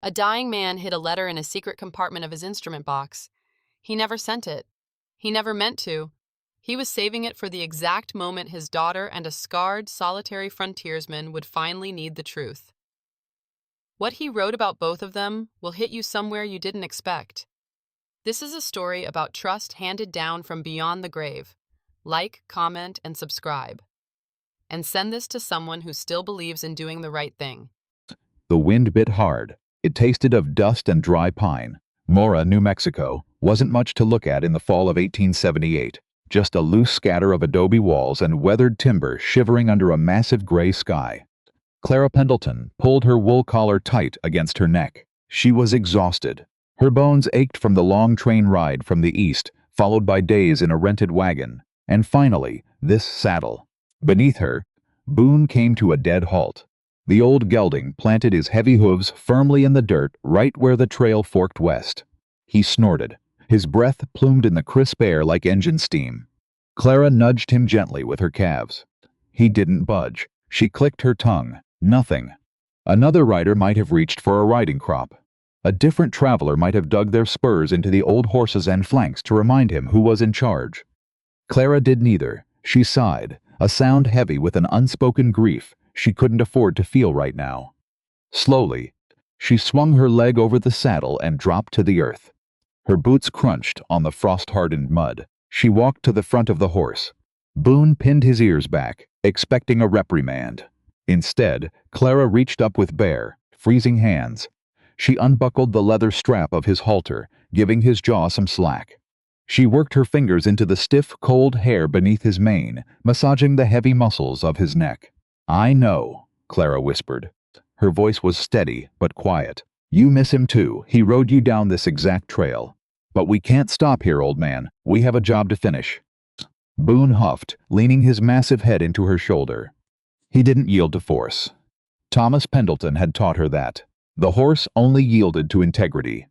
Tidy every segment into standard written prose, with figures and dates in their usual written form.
A dying man hid a letter in a secret compartment of his instrument box. He never sent it. He never meant to. He was saving it for the exact moment his daughter and a scarred, solitary frontiersman would finally need the truth. What he wrote about both of them will hit you somewhere you didn't expect. This is a story about trust handed down from beyond the grave. Like, comment, and subscribe. And send this to someone who still believes in doing the right thing. The wind bit hard. It tasted of dust and dry pine. Mora, New Mexico, wasn't much to look at in the fall of 1878. Just a loose scatter of adobe walls and weathered timber shivering under a massive gray sky. Clara Pendleton pulled her wool collar tight against her neck. She was exhausted. Her bones ached from the long train ride from the east, followed by days in a rented wagon. And finally, this saddle. Beneath her, Boone came to a dead halt. The old gelding planted his heavy hooves firmly in the dirt right where the trail forked west. He snorted. His breath plumed in the crisp air like engine steam. Clara nudged him gently with her calves. He didn't budge. She clicked her tongue. Nothing. Another rider might have reached for a riding crop. A different traveler might have dug their spurs into the old horse's end flanks to remind him who was in charge. Clara did neither. She sighed, a sound heavy with an unspoken grief she couldn't afford to feel right now. Slowly, she swung her leg over the saddle and dropped to the earth. Her boots crunched on the frost-hardened mud. She walked to the front of the horse. Boone pinned his ears back, expecting a reprimand. Instead, Clara reached up with bare, freezing hands. She unbuckled the leather strap of his halter, giving his jaw some slack. She worked her fingers into the stiff, cold hair beneath his mane, massaging the heavy muscles of his neck. "I know," Clara whispered. Her voice was steady but quiet. "You miss him too. He rode you down this exact trail. But we can't stop here, old man. We have a job to finish." Boone huffed, leaning his massive head into her shoulder. He didn't yield to force. Thomas Pendleton had taught her that. The horse only yielded to integrity.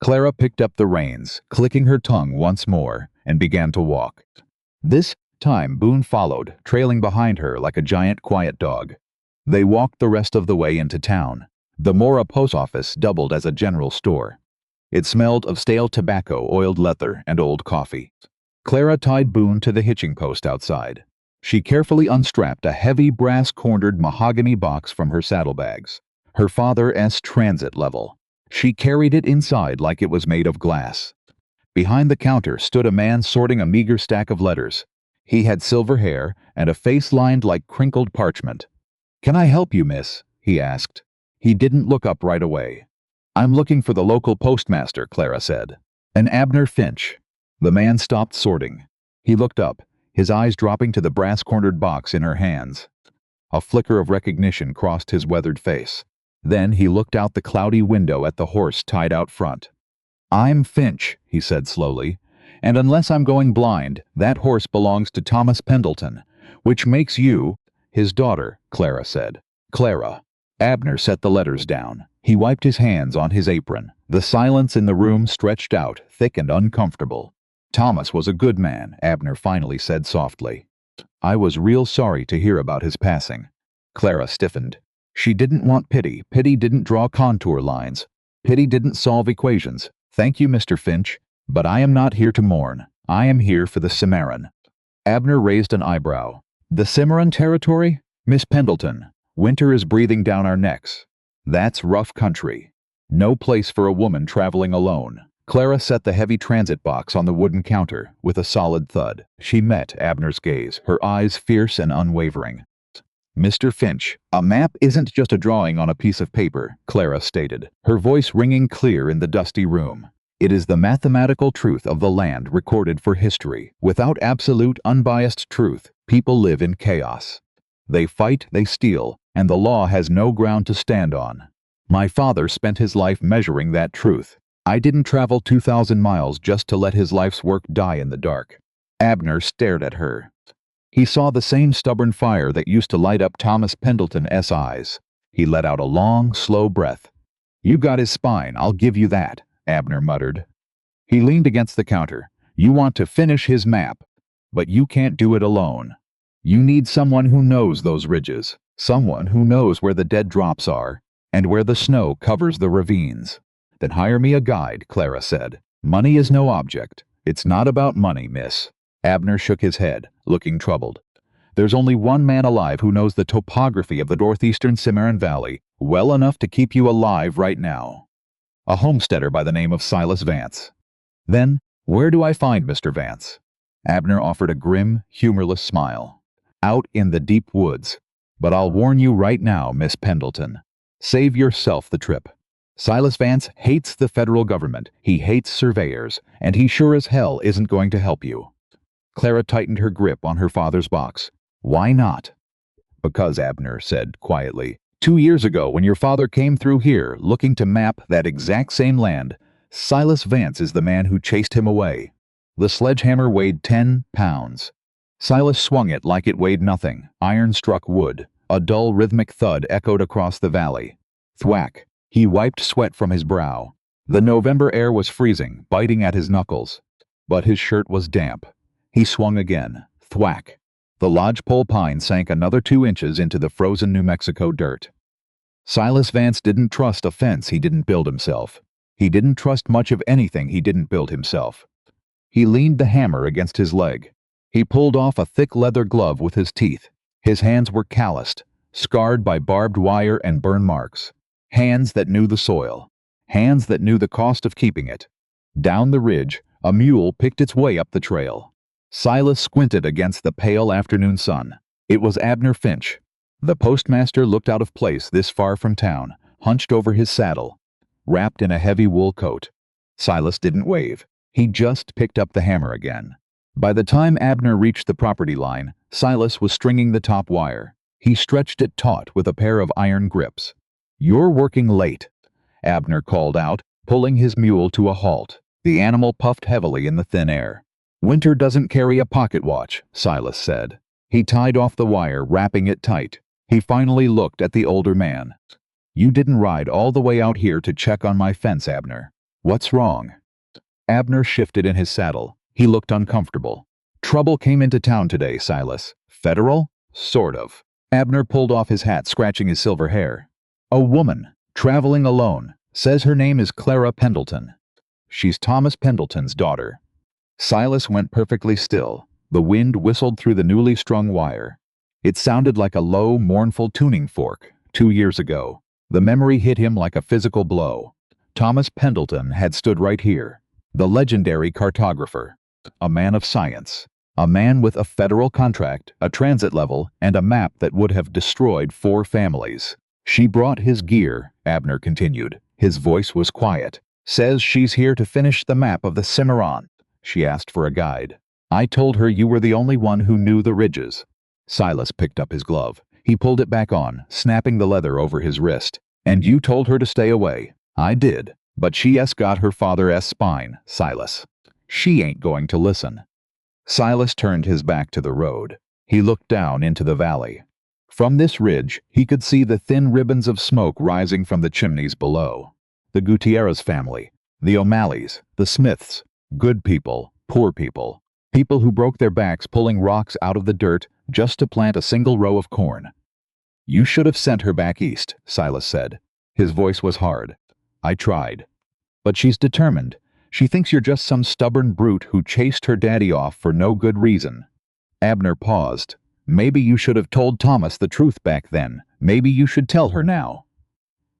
Clara picked up the reins, clicking her tongue once more, and began to walk. This time Boone followed, trailing behind her like a giant quiet dog. They walked the rest of the way into town. The Mora post office doubled as a general store. It smelled of stale tobacco, oiled leather, and old coffee. Clara tied Boone to the hitching post outside. She carefully unstrapped a heavy brass-cornered mahogany box from her saddlebags. Her father's transit level. She carried it inside like it was made of glass. Behind the counter stood a man sorting a meager stack of letters. He had silver hair and a face lined like crinkled parchment. "Can I help you, miss?" he asked. He didn't look up right away. "I'm looking for the local postmaster," Clara said. "An Abner Finch." The man stopped sorting. He looked up, his eyes dropping to the brass-cornered box in her hands. A flicker of recognition crossed his weathered face. Then he looked out the cloudy window at the horse tied out front. "I'm Finch," he said slowly, "and unless I'm going blind, that horse belongs to Thomas Pendleton, which makes you—" "His daughter," Clara said. "Clara." Abner set the letters down. He wiped his hands on his apron. The silence in the room stretched out, thick and uncomfortable. "Thomas was a good man," Abner finally said softly. "I was real sorry to hear about his passing." Clara stiffened. She didn't want pity. Pity didn't draw contour lines. Pity didn't solve equations. "Thank you, Mr. Finch, but I am not here to mourn. I am here for the Cimarron." Abner raised an eyebrow. "The Cimarron territory? Miss Pendleton, winter is breathing down our necks. That's rough country. No place for a woman traveling alone." Clara set the heavy transit box on the wooden counter with a solid thud. She met Abner's gaze, her eyes fierce and unwavering. "Mr. Finch, a map isn't just a drawing on a piece of paper," Clara stated, her voice ringing clear in the dusty room. "It is the mathematical truth of the land recorded for history. Without absolute, unbiased truth, people live in chaos. They fight, they steal, and the law has no ground to stand on. My father spent his life measuring that truth. I didn't travel 2,000 miles just to let his life's work die in the dark." Abner stared at her. He saw the same stubborn fire that used to light up Thomas Pendleton's eyes. He let out a long, slow breath. "You got his spine, I'll give you that," Abner muttered. He leaned against the counter. "You want to finish his map, but you can't do it alone. You need someone who knows those ridges, someone who knows where the dead drops are, and where the snow covers the ravines. Then hire me a guide, Clara said. Money is no object. It's not about money, miss. Abner shook his head, looking troubled. There's only one man alive who knows the topography of the northeastern Cimarron Valley well enough to keep you alive right now. A homesteader by the name of Silas Vance. Then, where do I find Mr. Vance? Abner offered a grim, humorless smile. Out in the deep woods. But I'll warn you right now, Miss Pendleton. Save yourself the trip. Silas Vance hates the federal government, he hates surveyors, and he sure as hell isn't going to help you. Clara tightened her grip on her father's box. Why not? Because, Abner said quietly, 2 years ago when your father came through here looking to map that exact same land, Silas Vance is the man who chased him away. The sledgehammer weighed 10 pounds. Silas swung it like it weighed nothing. Iron struck wood. A dull rhythmic thud echoed across the valley. Thwack. He wiped sweat from his brow. The November air was freezing, biting at his knuckles. But his shirt was damp. He swung again. Thwack. The lodgepole pine sank another 2 inches into the frozen New Mexico dirt. Silas Vance didn't trust a fence he didn't build himself. He didn't trust much of anything he didn't build himself. He leaned the hammer against his leg. He pulled off a thick leather glove with his teeth. His hands were calloused, scarred by barbed wire and burn marks. Hands that knew the soil. Hands that knew the cost of keeping it. Down the ridge, a mule picked its way up the trail. Silas squinted against the pale afternoon sun. It was Abner Finch. The postmaster looked out of place this far from town, hunched over his saddle, wrapped in a heavy wool coat. Silas didn't wave. He just picked up the hammer again. By the time Abner reached the property line, Silas was stringing the top wire. He stretched it taut with a pair of iron grips. You're working late, Abner called out, pulling his mule to a halt. The animal puffed heavily in the thin air. Winter doesn't carry a pocket watch, Silas said. He tied off the wire, wrapping it tight. He finally looked at the older man. You didn't ride all the way out here to check on my fence, Abner. What's wrong? Abner shifted in his saddle. He looked uncomfortable. Trouble came into town today, Silas. Federal? Sort of. Abner pulled off his hat, scratching his silver hair. A woman, traveling alone, says her name is Clara Pendleton. She's Thomas Pendleton's daughter. Silas went perfectly still. The wind whistled through the newly strung wire. It sounded like a low, mournful tuning fork. 2 years ago. The memory hit him like a physical blow. Thomas Pendleton had stood right here. The legendary cartographer. A man of science. A man with a federal contract, a transit level, and a map that would have destroyed 4 families. She brought his gear, Abner continued. His voice was quiet. Says she's here to finish the map of the Cimarron. She asked for a guide. I told her you were the only one who knew the ridges. Silas picked up his glove. He pulled it back on, snapping the leather over his wrist. And you told her to stay away. I did. But she's got her father's spine, Silas. She ain't going to listen. Silas turned his back to the road. He looked down into the valley. From this ridge, he could see the thin ribbons of smoke rising from the chimneys below. The Gutierrez family, the O'Malleys, the Smiths, good people, poor people, people who broke their backs pulling rocks out of the dirt just to plant a single row of corn. You should have sent her back east, Silas said. His voice was hard. I tried. But she's determined. She thinks you're just some stubborn brute who chased her daddy off for no good reason. Abner paused. Maybe you should have told Thomas the truth back then. Maybe you should tell her now.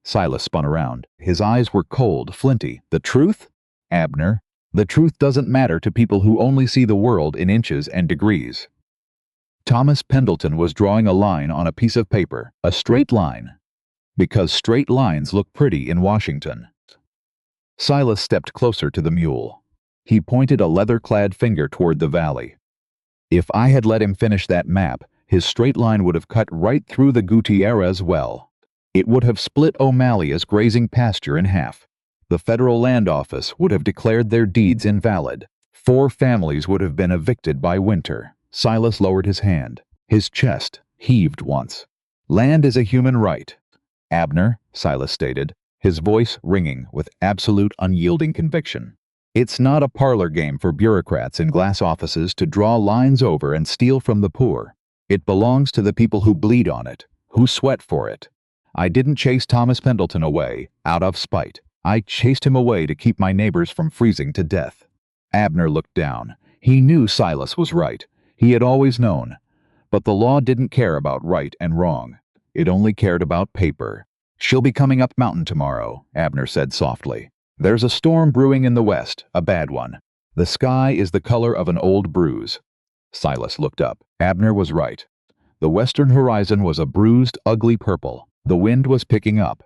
Silas spun around. His eyes were cold, flinty. The truth? Abner, the truth doesn't matter to people who only see the world in inches and degrees. Thomas Pendleton was drawing a line on a piece of paper, a straight line. Because straight lines look pretty in Washington. Silas stepped closer to the mule. He pointed a leather-clad finger toward the valley. If I had let him finish that map, his straight line would have cut right through the Gutierrez well. It would have split O'Malley's grazing pasture in half. The federal land office would have declared their deeds invalid. 4 families would have been evicted by winter. Silas lowered his hand. His chest heaved once. Land is a human right. Abner, Silas stated, his voice ringing with absolute unyielding conviction. It's not a parlor game for bureaucrats in glass offices to draw lines over and steal from the poor. It belongs to the people who bleed on it, who sweat for it. I didn't chase Thomas Pendleton away out of spite. I chased him away to keep my neighbors from freezing to death." Abner looked down. He knew Silas was right. He had always known. But the law didn't care about right and wrong. It only cared about paper. "She'll be coming up mountain tomorrow," Abner said softly. "There's a storm brewing in the west, a bad one. The sky is the color of an old bruise." Silas looked up. Abner was right. The western horizon was a bruised, ugly purple. The wind was picking up.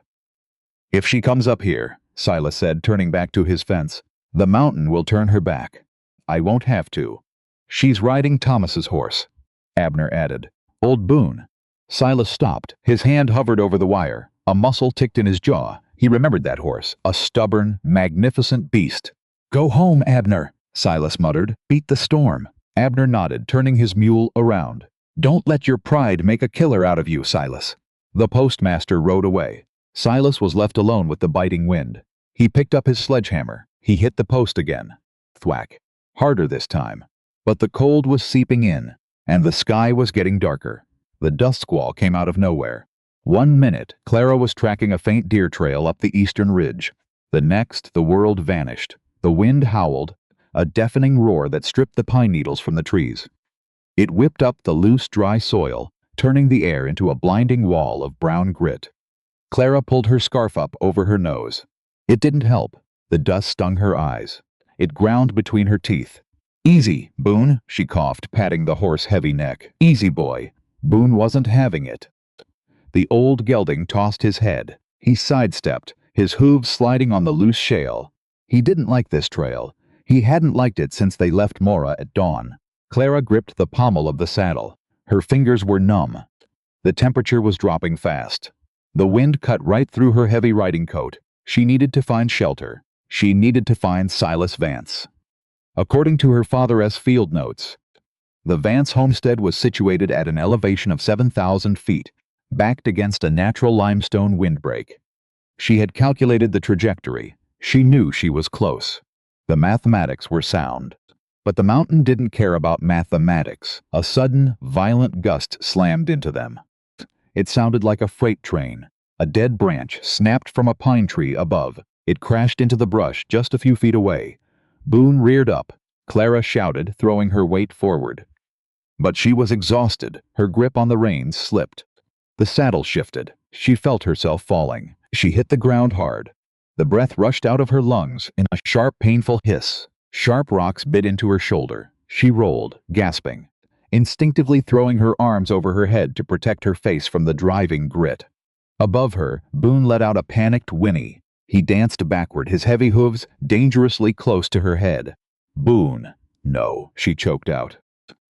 "If she comes up here," Silas said, turning back to his fence, "the mountain will turn her back. I won't have to. She's riding Thomas's horse," Abner added. "Old Boone." Silas stopped. His hand hovered over the wire. A muscle ticked in his jaw. He remembered that horse, a stubborn, magnificent beast. "Go home, Abner," Silas muttered. "Beat the storm." Abner nodded, turning his mule around. "Don't let your pride make a killer out of you, Silas." The postmaster rode away. Silas was left alone with the biting wind. He picked up his sledgehammer. He hit the post again. Thwack. Harder this time. But the cold was seeping in, and the sky was getting darker. The dust squall came out of nowhere. 1 minute, Clara was tracking a faint deer trail up the eastern ridge. The next, the world vanished. The wind howled, a deafening roar that stripped the pine needles from the trees. It whipped up the loose, dry soil, turning the air into a blinding wall of brown grit. Clara pulled her scarf up over her nose. It didn't help. The dust stung her eyes. It ground between her teeth. "Easy, Boone," she coughed, patting the horse's heavy neck. "Easy, boy." Boone wasn't having it. The old gelding tossed his head. He sidestepped, his hooves sliding on the loose shale. He didn't like this trail. He hadn't liked it since they left Mora at dawn. Clara gripped the pommel of the saddle. Her fingers were numb. The temperature was dropping fast. The wind cut right through her heavy riding coat. She needed to find shelter. She needed to find Silas Vance. According to her father's field notes, the Vance homestead was situated at an elevation of 7,000 feet, backed against a natural limestone windbreak. She had calculated the trajectory. She knew she was close. The mathematics were sound. But the mountain didn't care about mathematics. A sudden, violent gust slammed into them. It sounded like a freight train. A dead branch snapped from a pine tree above. It crashed into the brush just a few feet away. Boone reared up. Clara shouted, throwing her weight forward. But she was exhausted. Her grip on the reins slipped. The saddle shifted. She felt herself falling. She hit the ground hard. The breath rushed out of her lungs in a sharp, painful hiss. Sharp rocks bit into her shoulder. She rolled, gasping, instinctively throwing her arms over her head to protect her face from the driving grit. Above her, Boone let out a panicked whinny. He danced backward, his heavy hooves dangerously close to her head. "Boone." "No," she choked out.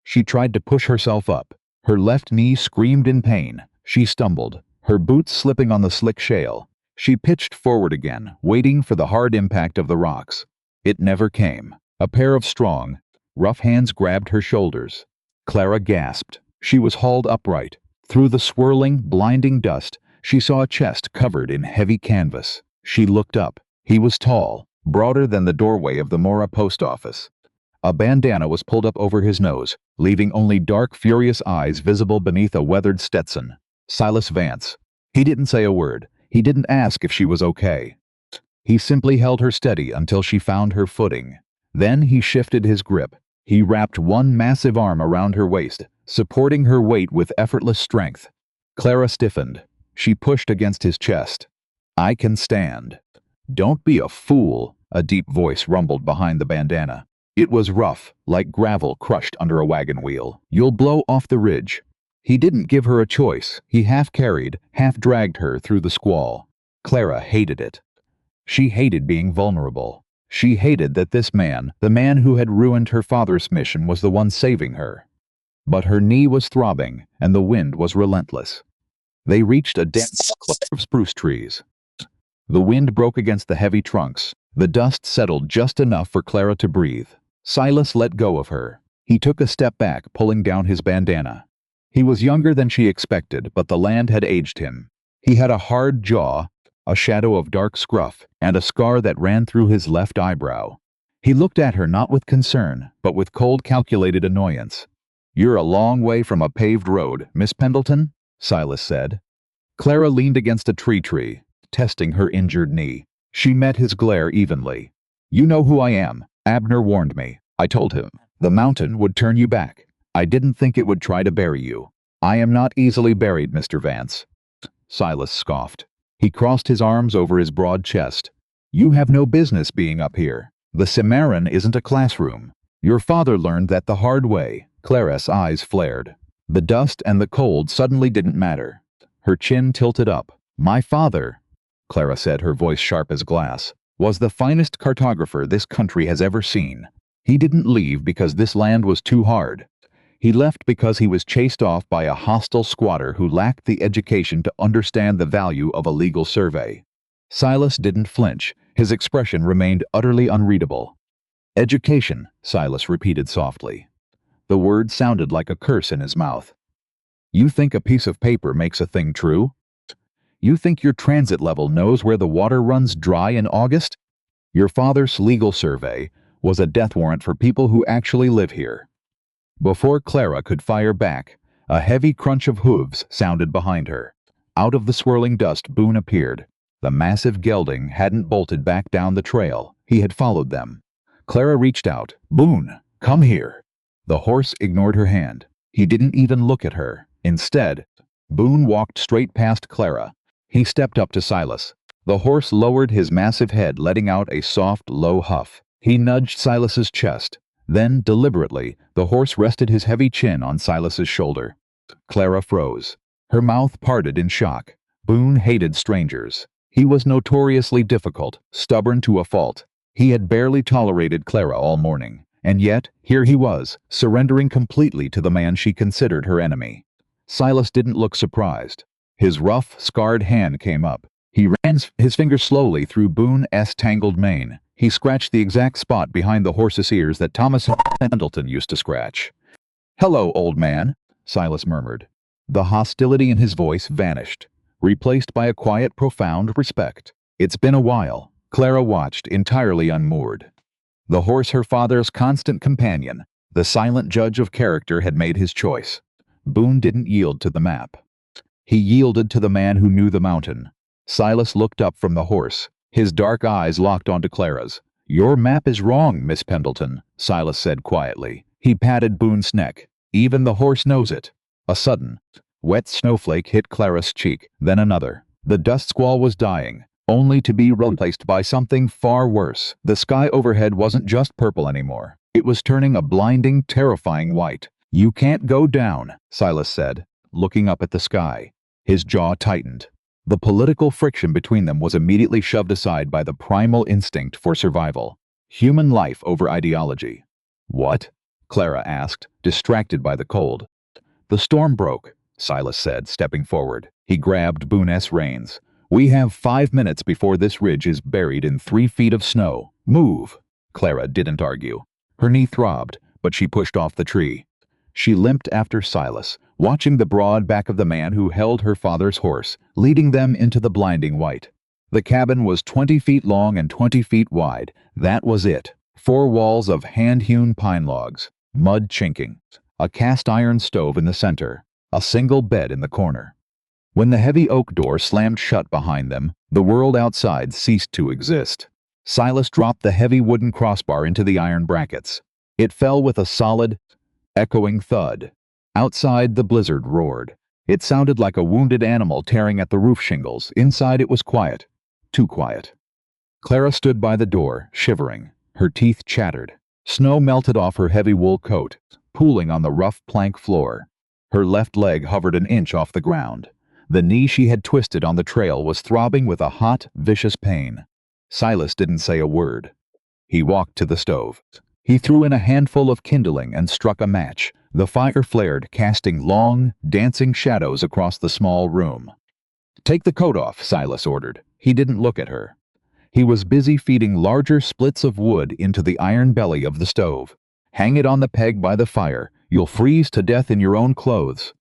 She tried to push herself up. Her left knee screamed in pain. She stumbled, her boots slipping on the slick shale. She pitched forward again, waiting for the hard impact of the rocks. It never came. A pair of strong, rough hands grabbed her shoulders. Clara gasped. She was hauled upright. Through the swirling, blinding dust, she saw a chest covered in heavy canvas. She looked up. He was tall, broader than the doorway of the Mora post office. A bandana was pulled up over his nose, leaving only dark, furious eyes visible beneath a weathered Stetson. Silas Vance. He didn't say a word. He didn't ask if she was okay. He simply held her steady until she found her footing. Then he shifted his grip. He wrapped one massive arm around her waist, supporting her weight with effortless strength. Clara stiffened. She pushed against his chest. "I can stand." "Don't be a fool," a deep voice rumbled behind the bandana. It was rough, like gravel crushed under a wagon wheel. "You'll blow off the ridge." He didn't give her a choice. He half-carried, half-dragged her through the squall. Clara hated it. She hated being vulnerable. She hated that this man, the man who had ruined her father's mission, was the one saving her. But her knee was throbbing, and the wind was relentless. They reached a dense cluster of spruce trees. The wind broke against the heavy trunks. The dust settled just enough for Clara to breathe. Silas let go of her. He took a step back, pulling down his bandana. He was younger than she expected, but the land had aged him. He had a hard jaw, a shadow of dark scruff, and a scar that ran through his left eyebrow. He looked at her not with concern, but with cold, calculated annoyance. "You're a long way from a paved road, Miss Pendleton," Silas said. Clara leaned against a tree, testing her injured knee. She met his glare evenly. "You know who I am. Abner warned me. I told him. The mountain would turn you back. I didn't think it would try to bury you." "I am not easily buried, Mr. Vance," Silas scoffed. He crossed his arms over his broad chest. "You have no business being up here. The Cimarron isn't a classroom. Your father learned that the hard way." Clara's eyes flared. The dust and the cold suddenly didn't matter. Her chin tilted up. "My father," Clara said, her voice sharp as glass, "was the finest cartographer this country has ever seen. He didn't leave because this land was too hard. He left because he was chased off by a hostile squatter who lacked the education to understand the value of a legal survey." Silas didn't flinch. His expression remained utterly unreadable. "Education," Silas repeated softly. The word sounded like a curse in his mouth. "You think a piece of paper makes a thing true? You think your transit level knows where the water runs dry in August? Your father's legal survey was a death warrant for people who actually live here." Before Clara could fire back, a heavy crunch of hooves sounded behind her. Out of the swirling dust, Boone appeared. The massive gelding hadn't bolted back down the trail. He had followed them. Clara reached out. "Boone, come here." The horse ignored her hand. He didn't even look at her. Instead, Boone walked straight past Clara. He stepped up to Silas. The horse lowered his massive head, letting out a soft, low huff. He nudged Silas's chest. Then, deliberately, the horse rested his heavy chin on Silas's shoulder. Clara froze. Her mouth parted in shock. Boone hated strangers. He was notoriously difficult, stubborn to a fault. He had barely tolerated Clara all morning. And yet, here he was, surrendering completely to the man she considered her enemy. Silas didn't look surprised. His rough, scarred hand came up. He ran his fingers slowly through Boone's tangled mane. He scratched the exact spot behind the horse's ears that Thomas Pendleton used to scratch. "Hello, old man," Silas murmured. The hostility in his voice vanished, replaced by a quiet, profound respect. "It's been a while." Clara watched, entirely unmoored. The horse, her father's constant companion, the silent judge of character, had made his choice. Boone didn't yield to the map. He yielded to the man who knew the mountain. Silas looked up from the horse. His dark eyes locked onto Clara's. "Your map is wrong, Miss Pendleton," Silas said quietly. He patted Boone's neck. "Even the horse knows it." A sudden, wet snowflake hit Clara's cheek, then another. The dust squall was dying, only to be replaced by something far worse. The sky overhead wasn't just purple anymore. It was turning a blinding, terrifying white. "You can't go down," Silas said, looking up at the sky. His jaw tightened. The political friction between them was immediately shoved aside by the primal instinct for survival. Human life over ideology. "What?" Clara asked, distracted by the cold. "The storm broke," Silas said, stepping forward. He grabbed Boone's reins. "We have 5 minutes before this ridge is buried in 3 feet of snow. Move." Clara didn't argue. Her knee throbbed, but she pushed off the tree. She limped after Silas, watching the broad back of the man who held her father's horse, leading them into the blinding white. The cabin was 20 feet long and 20 feet wide. That was it. 4 walls of hand-hewn pine logs, mud chinking, a cast-iron stove in the center, a single bed in the corner. When the heavy oak door slammed shut behind them, the world outside ceased to exist. Silas dropped the heavy wooden crossbar into the iron brackets. It fell with a solid, echoing thud. Outside, the blizzard roared. It sounded like a wounded animal tearing at the roof shingles. Inside, it was quiet. Too quiet. Clara stood by the door, shivering. Her teeth chattered. Snow melted off her heavy wool coat, pooling on the rough plank floor. Her left leg hovered an inch off the ground. The knee she had twisted on the trail was throbbing with a hot, vicious pain. Silas didn't say a word. He walked to the stove. He threw in a handful of kindling and struck a match. The fire flared, casting long, dancing shadows across the small room. "Take the coat off," Silas ordered. He didn't look at her. He was busy feeding larger splits of wood into the iron belly of the stove. "Hang it on the peg by the fire. You'll freeze to death in your own clothes."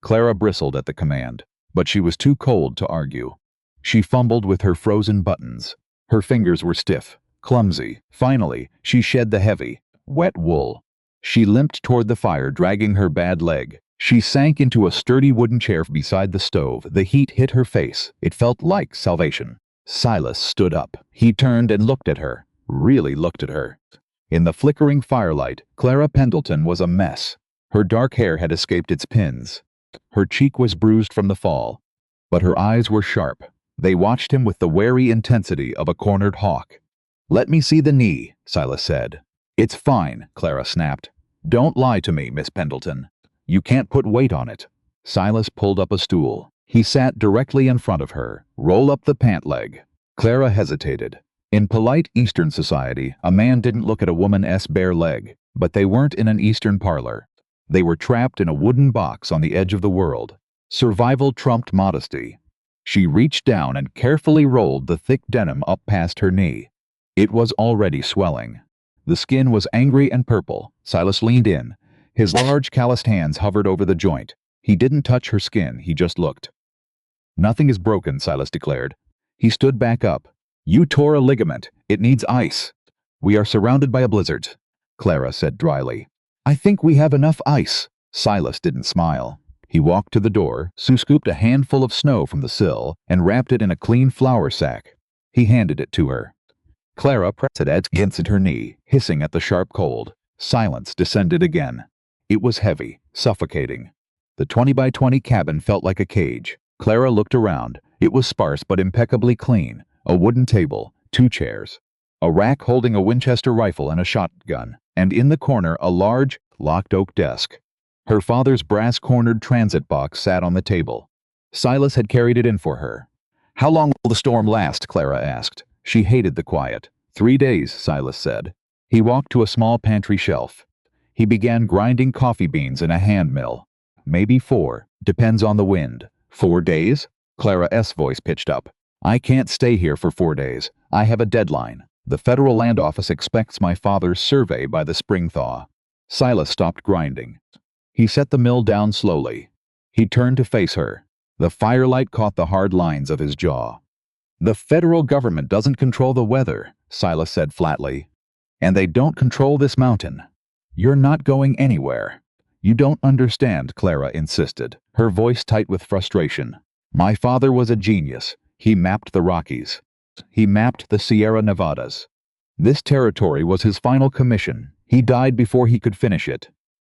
Clara bristled at the command, but she was too cold to argue. She fumbled with her frozen buttons. Her fingers were stiff, clumsy. Finally, she shed the heavy, wet wool. She limped toward the fire, dragging her bad leg. She sank into a sturdy wooden chair beside the stove. The heat hit her face. It felt like salvation. Silas stood up. He turned and looked at her. Really looked at her. In the flickering firelight, Clara Pendleton was a mess. Her dark hair had escaped its pins. Her cheek was bruised from the fall. But her eyes were sharp. They watched him with the wary intensity of a cornered hawk. "Let me see the knee," Silas said. "It's fine," Clara snapped. "Don't lie to me, Miss Pendleton. You can't put weight on it." Silas pulled up a stool. He sat directly in front of her. "Roll up the pant leg." Clara hesitated. In polite Eastern society, a man didn't look at a woman's bare leg, but they weren't in an Eastern parlor. They were trapped in a wooden box on the edge of the world. Survival trumped modesty. She reached down and carefully rolled the thick denim up past her knee. It was already swelling. The skin was angry and purple. Silas leaned in. His large calloused hands hovered over the joint. He didn't touch her skin, he just looked. "Nothing is broken," Silas declared. He stood back up. "You tore a ligament. It needs ice." "We are surrounded by a blizzard," Clara said dryly. "I think we have enough ice." Silas didn't smile. He walked to the door, scooped a handful of snow from the sill, and wrapped it in a clean flour sack. He handed it to her. Clara pressed it against her knee, hissing at the sharp cold. Silence descended again. It was heavy, suffocating. The 20-by-20 cabin felt like a cage. Clara looked around. It was sparse but impeccably clean. A wooden table, 2 chairs, a rack holding a Winchester rifle and a shotgun, and in the corner a large, locked oak desk. Her father's brass-cornered transit box sat on the table. Silas had carried it in for her. "How long will the storm last?" Clara asked. She hated the quiet. 3 days, Silas said. He walked to a small pantry shelf. He began grinding coffee beans in a hand mill. "Maybe 4. Depends on the wind." "4 days?" Clara's voice pitched up. "I can't stay here for 4 days. I have a deadline. The Federal Land Office expects my father's survey by the spring thaw." Silas stopped grinding. He set the mill down slowly. He turned to face her. The firelight caught the hard lines of his jaw. "The federal government doesn't control the weather," Silas said flatly. "And they don't control this mountain. You're not going anywhere." "You don't understand," Clara insisted, her voice tight with frustration. "My father was a genius. He mapped the Rockies. He mapped the Sierra Nevadas. This territory was his final commission. He died before he could finish it.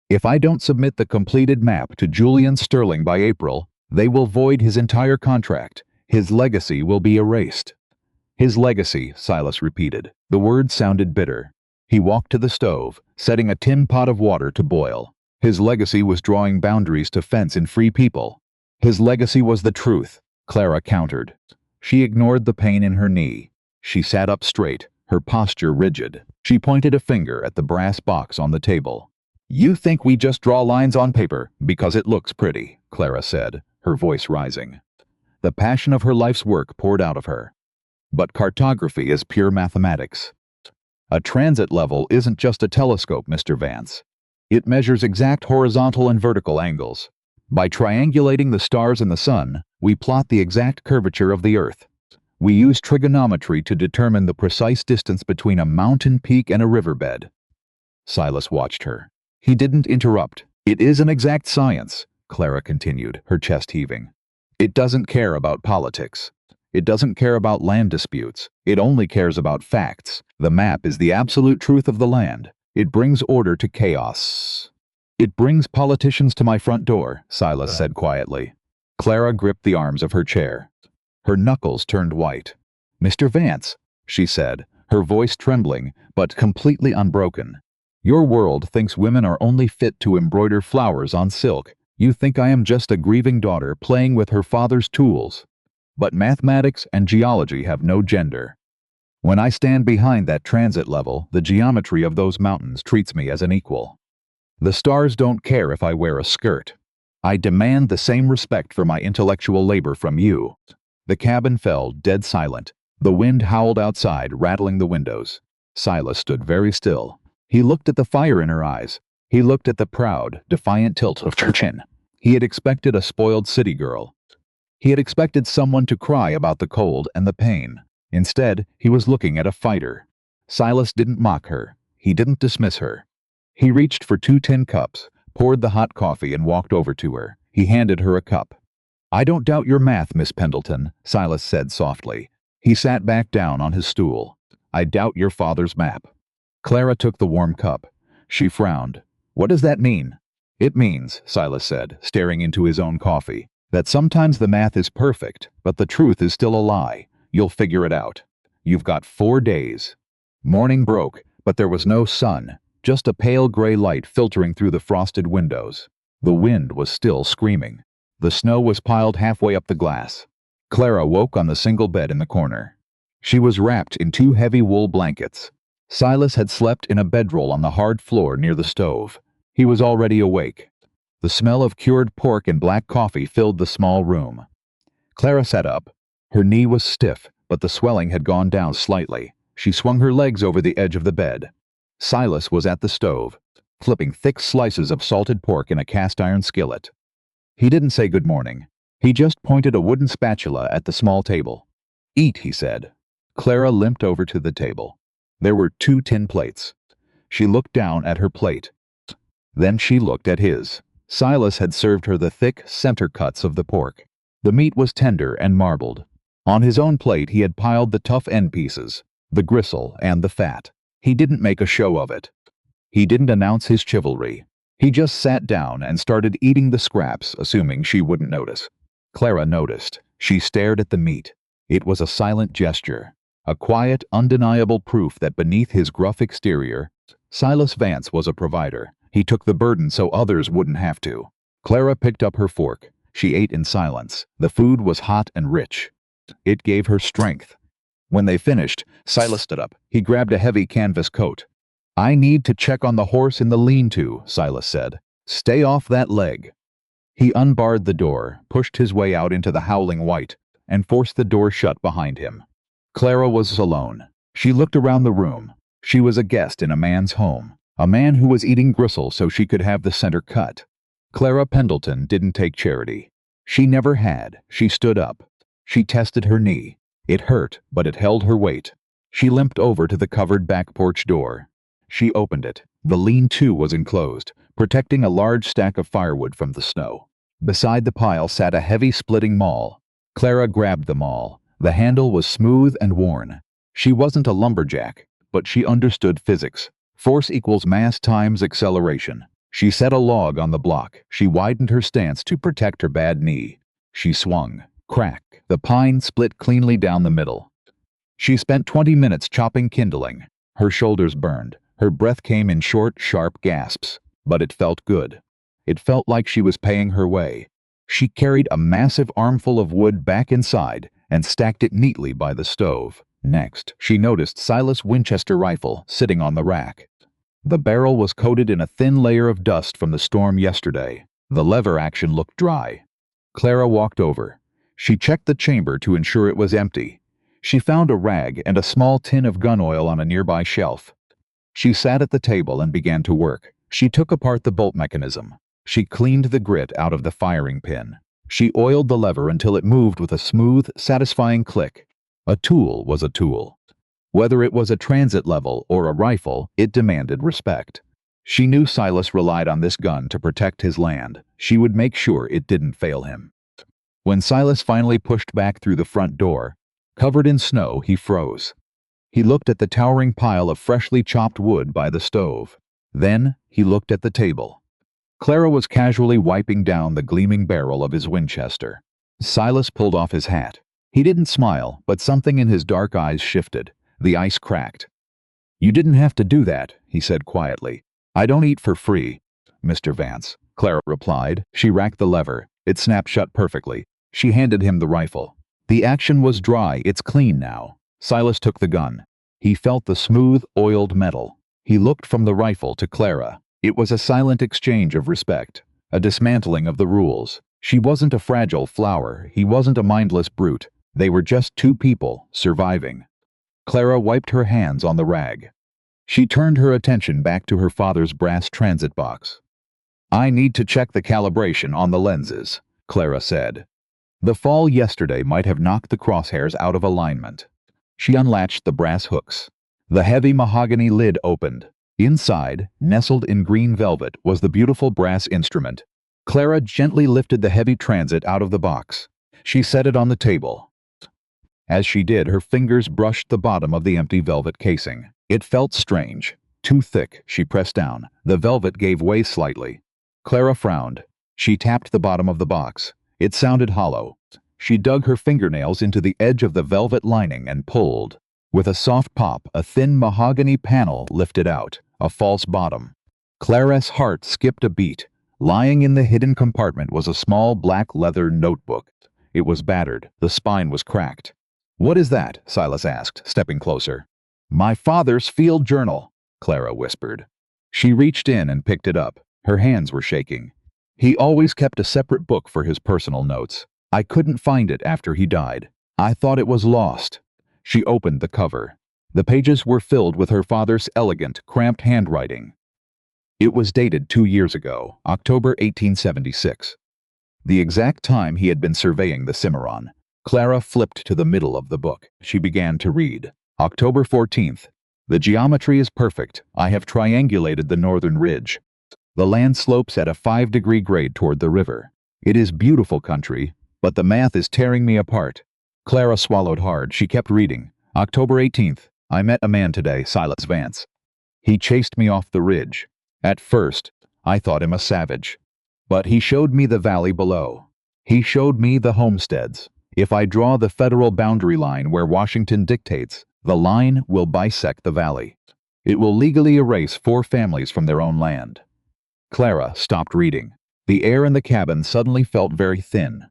If I don't submit the completed map to Julian Sterling by April, they will void his entire contract. His legacy will be erased." "His legacy," Silas repeated. The word sounded bitter. He walked to the stove, setting a tin pot of water to boil. His legacy was drawing boundaries to fence in free people. "His legacy was the truth," Clara countered. She ignored the pain in her knee. She sat up straight, her posture rigid. She pointed a finger at the brass box on the table. "You think we just draw lines on paper because it looks pretty," Clara said, her voice rising. The passion of her life's work poured out of her. "But cartography is pure mathematics. A transit level isn't just a telescope, Mr. Vance. It measures exact horizontal and vertical angles. By triangulating the stars and the sun, we plot the exact curvature of the Earth. We use trigonometry to determine the precise distance between a mountain peak and a riverbed." Silas watched her. He didn't interrupt. "It is an exact science," Clara continued, her chest heaving. "It doesn't care about politics. It doesn't care about land disputes. It only cares about facts. The map is the absolute truth of the land. It brings order to chaos." "It brings politicians to my front door," Silas said quietly. Clara gripped the arms of her chair. Her knuckles turned white. "Mr. Vance," she said, her voice trembling, but completely unbroken. "Your world thinks women are only fit to embroider flowers on silk. You think I am just a grieving daughter playing with her father's tools. But mathematics and geology have no gender. When I stand behind that transit level, the geometry of those mountains treats me as an equal. The stars don't care if I wear a skirt. I demand the same respect for my intellectual labor from you." The cabin fell dead silent. The wind howled outside, rattling the windows. Silas stood very still. He looked at the fire in her eyes. He looked at the proud, defiant tilt of her chin. He had expected a spoiled city girl. He had expected someone to cry about the cold and the pain. Instead, he was looking at a fighter. Silas didn't mock her. He didn't dismiss her. He reached for 2 tin cups, poured the hot coffee and walked over to her. He handed her a cup. "I don't doubt your math, Miss Pendleton," Silas said softly. He sat back down on his stool. "I doubt your father's map." Clara took the warm cup. She frowned. "What does that mean?" "It means," Silas said, staring into his own coffee, "that sometimes the math is perfect, but the truth is still a lie. You'll figure it out. You've got 4 days." Morning broke, but there was no sun, just a pale gray light filtering through the frosted windows. The wind was still screaming. The snow was piled halfway up the glass. Clara woke on the single bed in the corner. She was wrapped in 2 heavy wool blankets. Silas had slept in a bedroll on the hard floor near the stove. He was already awake. The smell of cured pork and black coffee filled the small room. Clara sat up. Her knee was stiff, but the swelling had gone down slightly. She swung her legs over the edge of the bed. Silas was at the stove, flipping thick slices of salted pork in a cast-iron skillet. He didn't say good morning. He just pointed a wooden spatula at the small table. "Eat," he said. Clara limped over to the table. There were 2 tin plates. She looked down at her plate. Then she looked at his. Silas had served her the thick center cuts of the pork. The meat was tender and marbled. On his own plate he had piled the tough end pieces, the gristle and the fat. He didn't make a show of it. He didn't announce his chivalry. He just sat down and started eating the scraps, assuming she wouldn't notice. Clara noticed. She stared at the meat. It was a silent gesture, a quiet, undeniable proof that beneath his gruff exterior, Silas Vance was a provider. He took the burden so others wouldn't have to. Clara picked up her fork. She ate in silence. The food was hot and rich. It gave her strength. When they finished, Silas stood up. He grabbed a heavy canvas coat. "I need to check on the horse in the lean-to," Silas said. "Stay off that leg." He unbarred the door, pushed his way out into the howling white, and forced the door shut behind him. Clara was alone. She looked around the room. She was a guest in a man's home, a man who was eating gristle so she could have the center cut. Clara Pendleton didn't take charity. She never had. She stood up. She tested her knee. It hurt, but it held her weight. She limped over to the covered back porch door. She opened it. The lean-to was enclosed, protecting a large stack of firewood from the snow. Beside the pile sat a heavy splitting maul. Clara grabbed the maul. The handle was smooth and worn. She wasn't a lumberjack, but she understood physics. Force equals mass times acceleration. She set a log on the block. She widened her stance to protect her bad knee. She swung. Crack. The pine split cleanly down the middle. She spent 20 minutes chopping kindling. Her shoulders burned. Her breath came in short, sharp gasps. But it felt good. It felt like she was paying her way. She carried a massive armful of wood back inside and stacked it neatly by the stove. Next, she noticed Silas' Winchester rifle sitting on the rack. The barrel was coated in a thin layer of dust from the storm yesterday. The lever action looked dry. Clara walked over. She checked the chamber to ensure it was empty. She found a rag and a small tin of gun oil on a nearby shelf. She sat at the table and began to work. She took apart the bolt mechanism. She cleaned the grit out of the firing pin. She oiled the lever until it moved with a smooth, satisfying click. A tool was a tool. Whether it was a transit level or a rifle, it demanded respect. She knew Silas relied on this gun to protect his land. She would make sure it didn't fail him. When Silas finally pushed back through the front door, covered in snow, he froze. He looked at the towering pile of freshly chopped wood by the stove. Then he looked at the table. Clara was casually wiping down the gleaming barrel of his Winchester. Silas pulled off his hat. He didn't smile, but something in his dark eyes shifted. The ice cracked. "You didn't have to do that," he said quietly. "I don't eat for free, Mr. Vance," Clara replied. She racked the lever. It snapped shut perfectly. She handed him the rifle. "The action was dry. It's clean now." Silas took the gun. He felt the smooth, oiled metal. He looked from the rifle to Clara. It was a silent exchange of respect, a dismantling of the rules. She wasn't a fragile flower. He wasn't a mindless brute. They were just 2 people, surviving. Clara wiped her hands on the rag. She turned her attention back to her father's brass transit box. "I need to check the calibration on the lenses," Clara said. The fall yesterday might have knocked the crosshairs out of alignment. She unlatched the brass hooks. The heavy mahogany lid opened. Inside, nestled in green velvet, was the beautiful brass instrument. Clara gently lifted the heavy transit out of the box. She set it on the table. As she did, her fingers brushed the bottom of the empty velvet casing. It felt strange. Too thick. She pressed down. The velvet gave way slightly. Clara frowned. She tapped the bottom of the box. It sounded hollow. She dug her fingernails into the edge of the velvet lining and pulled. With a soft pop, a thin mahogany panel lifted out, a false bottom. Clara's heart skipped a beat. Lying in the hidden compartment was a small black leather notebook. It was battered. The spine was cracked. "What is that?" Silas asked, stepping closer. "My father's field journal," Clara whispered. She reached in and picked it up. Her hands were shaking. He always kept a separate book for his personal notes. "I couldn't find it after he died. I thought it was lost." She opened the cover. The pages were filled with her father's elegant, cramped handwriting. It was dated 2 years ago, October 1876. The exact time he had been surveying the Cimarron. Clara flipped to the middle of the book. She began to read. October 14th. "The geometry is perfect. I have triangulated the northern ridge. The land slopes at a 5-degree grade toward the river. It is beautiful country, but the math is tearing me apart." Clara swallowed hard. She kept reading. October 18th. "I met a man today, Silas Vance. He chased me off the ridge. At first, I thought him a savage. But he showed me the valley below. He showed me the homesteads. If I draw the federal boundary line where Washington dictates, the line will bisect the valley. It will legally erase 4 families from their own land." Clara stopped reading. The air in the cabin suddenly felt very thin.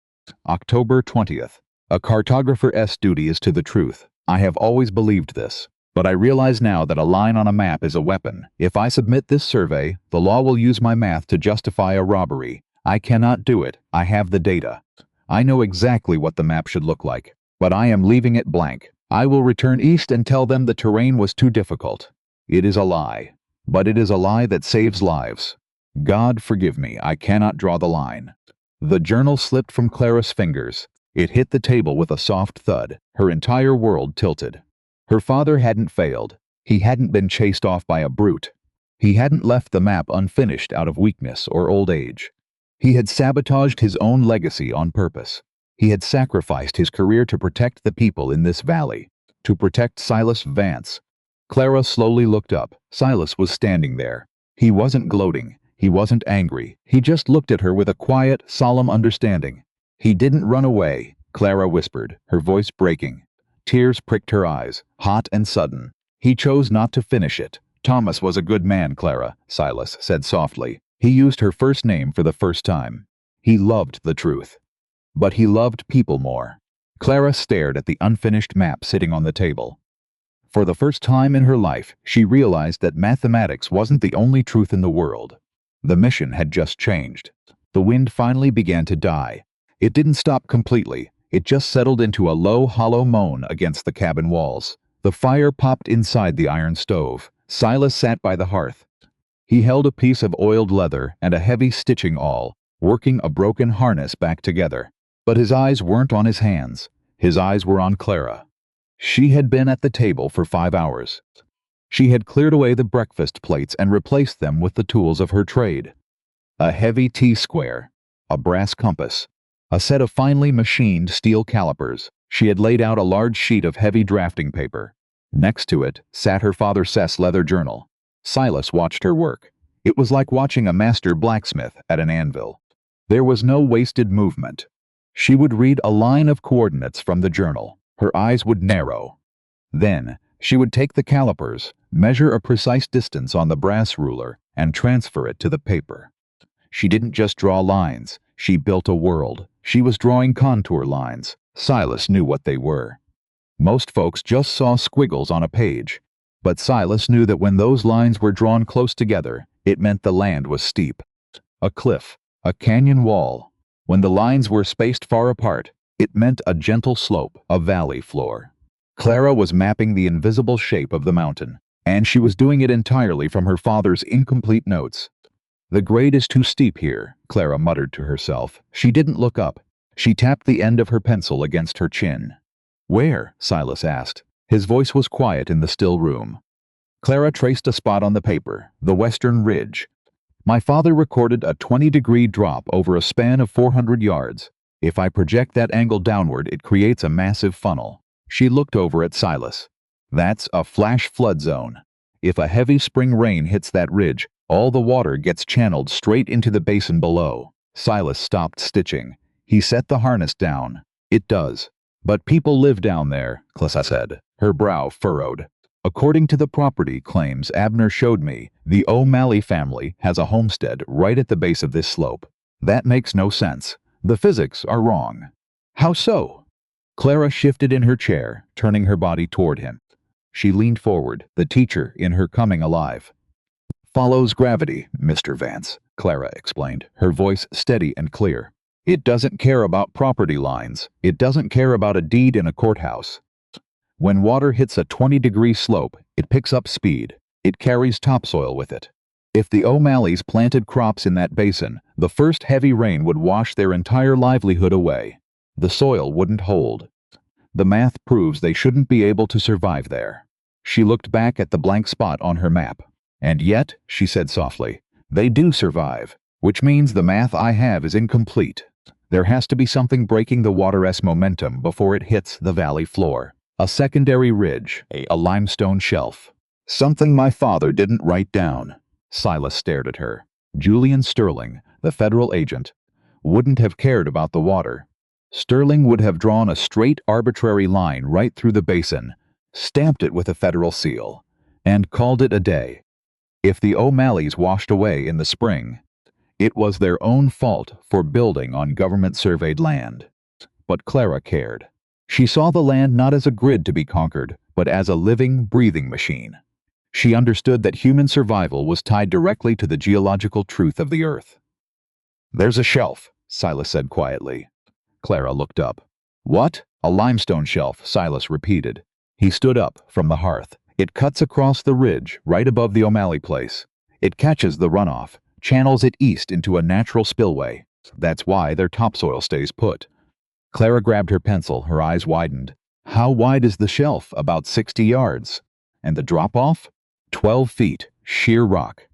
October 20th. "A cartographer's duty is to the truth. I have always believed this. But I realize now that a line on a map is a weapon. If I submit this survey, the law will use my math to justify a robbery. I cannot do it. I have the data. I know exactly what the map should look like. But I am leaving it blank. I will return east and tell them the terrain was too difficult. It is a lie. But it is a lie that saves lives. God forgive me, I cannot draw the line." The journal slipped from Clara's fingers. It hit the table with a soft thud. Her entire world tilted. Her father hadn't failed. He hadn't been chased off by a brute. He hadn't left the map unfinished out of weakness or old age. He had sabotaged his own legacy on purpose. He had sacrificed his career to protect the people in this valley, to protect Silas Vance. Clara slowly looked up. Silas was standing there. He wasn't gloating. He wasn't angry. He just looked at her with a quiet, solemn understanding. "He didn't run away," Clara whispered, her voice breaking. Tears pricked her eyes, hot and sudden. "He chose not to finish it." "Thomas was a good man, Clara," Silas said softly. He used her first name for the first time. "He loved the truth. But he loved people more." Clara stared at the unfinished map sitting on the table. For the first time in her life, she realized that mathematics wasn't the only truth in the world. The mission had just changed. The wind finally began to die. It didn't stop completely. It just settled into a low, hollow moan against the cabin walls. The fire popped inside the iron stove. Silas sat by the hearth. He held a piece of oiled leather and a heavy stitching awl, working a broken harness back together. But his eyes weren't on his hands. His eyes were on Clara. She had been at the table for 5 hours. She had cleared away the breakfast plates and replaced them with the tools of her trade. A heavy T-square, a brass compass, a set of finely machined steel calipers. She had laid out a large sheet of heavy drafting paper. Next to it sat her father Seth's leather journal. Silas watched her work. It was like watching a master blacksmith at an anvil. There was no wasted movement. She would read a line of coordinates from the journal. Her eyes would narrow. Then, she would take the calipers, measure a precise distance on the brass ruler, and transfer it to the paper. She didn't just draw lines. She built a world. She was drawing contour lines. Silas knew what they were. Most folks just saw squiggles on a page. But Silas knew that when those lines were drawn close together, it meant the land was steep. A cliff, a canyon wall. When the lines were spaced far apart, it meant a gentle slope, a valley floor. Clara was mapping the invisible shape of the mountain, and she was doing it entirely from her father's incomplete notes. "The grade is too steep here," Clara muttered to herself. She didn't look up. She tapped the end of her pencil against her chin. "Where?" Silas asked. His voice was quiet in the still room. Clara traced a spot on the paper, the western ridge. My father recorded a 20-degree drop over a span of 400 yards. If I project that angle downward, it creates a massive funnel. She looked over at Silas. That's a flash flood zone. If a heavy spring rain hits that ridge, all the water gets channeled straight into the basin below. Silas stopped stitching. He set the harness down. It does. But people live down there, Clara said, her brow furrowed. According to the property claims Abner showed me, the O'Malley family has a homestead right at the base of this slope. That makes no sense. The physics are wrong. How so? Clara shifted in her chair, turning her body toward him. She leaned forward, the teacher in her coming alive. Follows gravity, Mr. Vance, Clara explained, her voice steady and clear. It doesn't care about property lines. It doesn't care about a deed in a courthouse. When water hits a 20-degree slope, it picks up speed. It carries topsoil with it. If the O'Malleys planted crops in that basin, the first heavy rain would wash their entire livelihood away. The soil wouldn't hold. The math proves they shouldn't be able to survive there. She looked back at the blank spot on her map. And yet, she said softly, they do survive, which means the math I have is incomplete. There has to be something breaking the water's momentum before it hits the valley floor. A secondary ridge, a limestone shelf. Something my father didn't write down. Silas stared at her. Julian Sterling, the federal agent, wouldn't have cared about the water. Sterling would have drawn a straight, arbitrary line right through the basin, stamped it with a federal seal, and called it a day. If the O'Malleys washed away in the spring, it was their own fault for building on government-surveyed land. But Clara cared. She saw the land not as a grid to be conquered, but as a living, breathing machine. She understood that human survival was tied directly to the geological truth of the earth. There's a shelf, Silas said quietly. Clara looked up. What? A limestone shelf, Silas repeated. He stood up from the hearth. It cuts across the ridge right above the O'Malley place. It catches the runoff, channels it east into a natural spillway. That's why their topsoil stays put. Clara grabbed her pencil, her eyes widened. How wide is the shelf? About 60 yards. And the drop-off? 12 feet, sheer rock.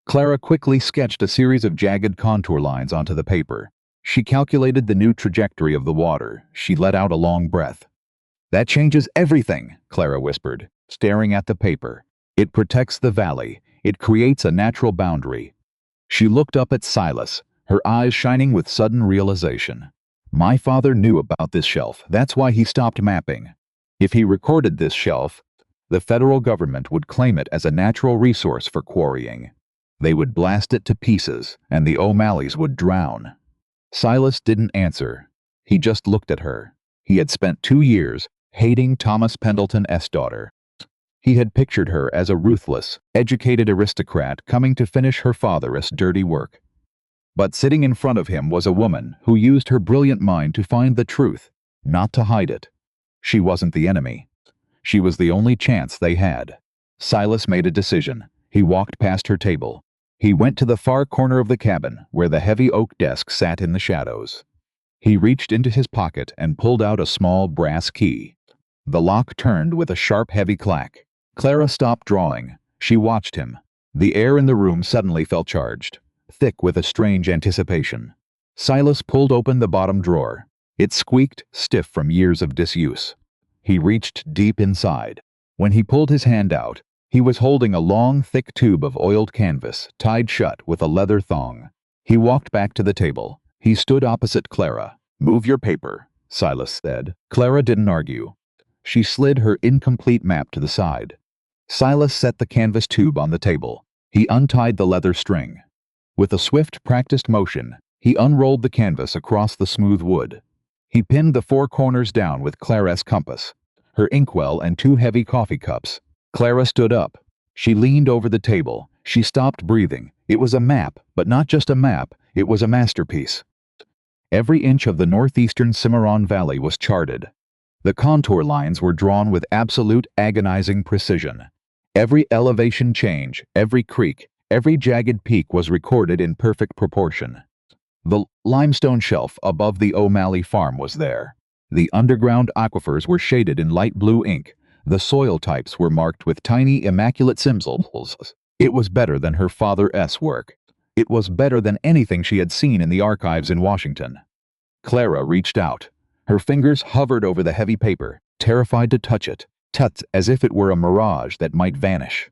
Clara quickly sketched a series of jagged contour lines onto the paper. She calculated the new trajectory of the water. She let out a long breath. That changes everything, Clara whispered, staring at the paper. It protects the valley. It creates a natural boundary. She looked up at Silas, her eyes shining with sudden realization. My father knew about this shelf. That's why he stopped mapping. If he recorded this shelf, the federal government would claim it as a natural resource for quarrying. They would blast it to pieces, and the O'Malleys would drown. Silas didn't answer. He just looked at her. He had spent 2 years hating Thomas Pendleton's daughter. He had pictured her as a ruthless, educated aristocrat coming to finish her father's dirty work. But sitting in front of him was a woman who used her brilliant mind to find the truth, not to hide it. She wasn't the enemy. She was the only chance they had. Silas made a decision. He walked past her table. He went to the far corner of the cabin, where the heavy oak desk sat in the shadows. He reached into his pocket and pulled out a small brass key. The lock turned with a sharp, heavy clack. Clara stopped drawing. She watched him. The air in the room suddenly felt charged, thick with a strange anticipation. Silas pulled open the bottom drawer. It squeaked, stiff from years of disuse. He reached deep inside. When he pulled his hand out, he was holding a long, thick tube of oiled canvas, tied shut with a leather thong. He walked back to the table. He stood opposite Clara. "Move your paper," Silas said. Clara didn't argue. She slid her incomplete map to the side. Silas set the canvas tube on the table. He untied the leather string. With a swift, practiced motion, he unrolled the canvas across the smooth wood. He pinned the 4 corners down with Clara's compass, her inkwell and 2 heavy coffee cups. Clara stood up. She leaned over the table. She stopped breathing. It was a map, but not just a map. It was a masterpiece. Every inch of the northeastern Cimarron Valley was charted. The contour lines were drawn with absolute, agonizing precision. Every elevation change, every creek, every jagged peak was recorded in perfect proportion. The limestone shelf above the O'Malley farm was there. The underground aquifers were shaded in light blue ink. The soil types were marked with tiny, immaculate symbols. It was better than her father's work. It was better than anything she had seen in the archives in Washington. Clara reached out. Her fingers hovered over the heavy paper, terrified to touch it, as if it were a mirage that might vanish.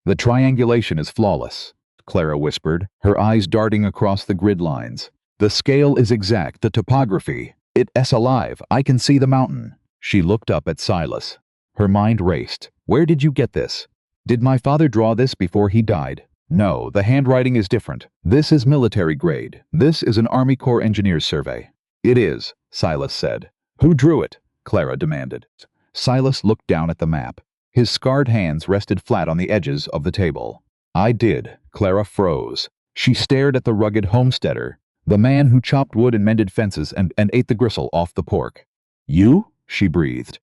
"The triangulation is flawless," Clara whispered, her eyes darting across the grid lines. "The scale is exact, the topography. It's alive. I can see the mountain." She looked up at Silas. Her mind raced. "Where did you get this? Did my father draw this before he died?" "No, the handwriting is different. This is military grade. This is an Army Corps engineer's survey." "It is," Silas said. "Who drew it?" Clara demanded. Silas looked down at the map. His scarred hands rested flat on the edges of the table. "I did." Clara froze. She stared at the rugged homesteader, the man who chopped wood and mended fences and ate the gristle off the pork. "You?" she breathed.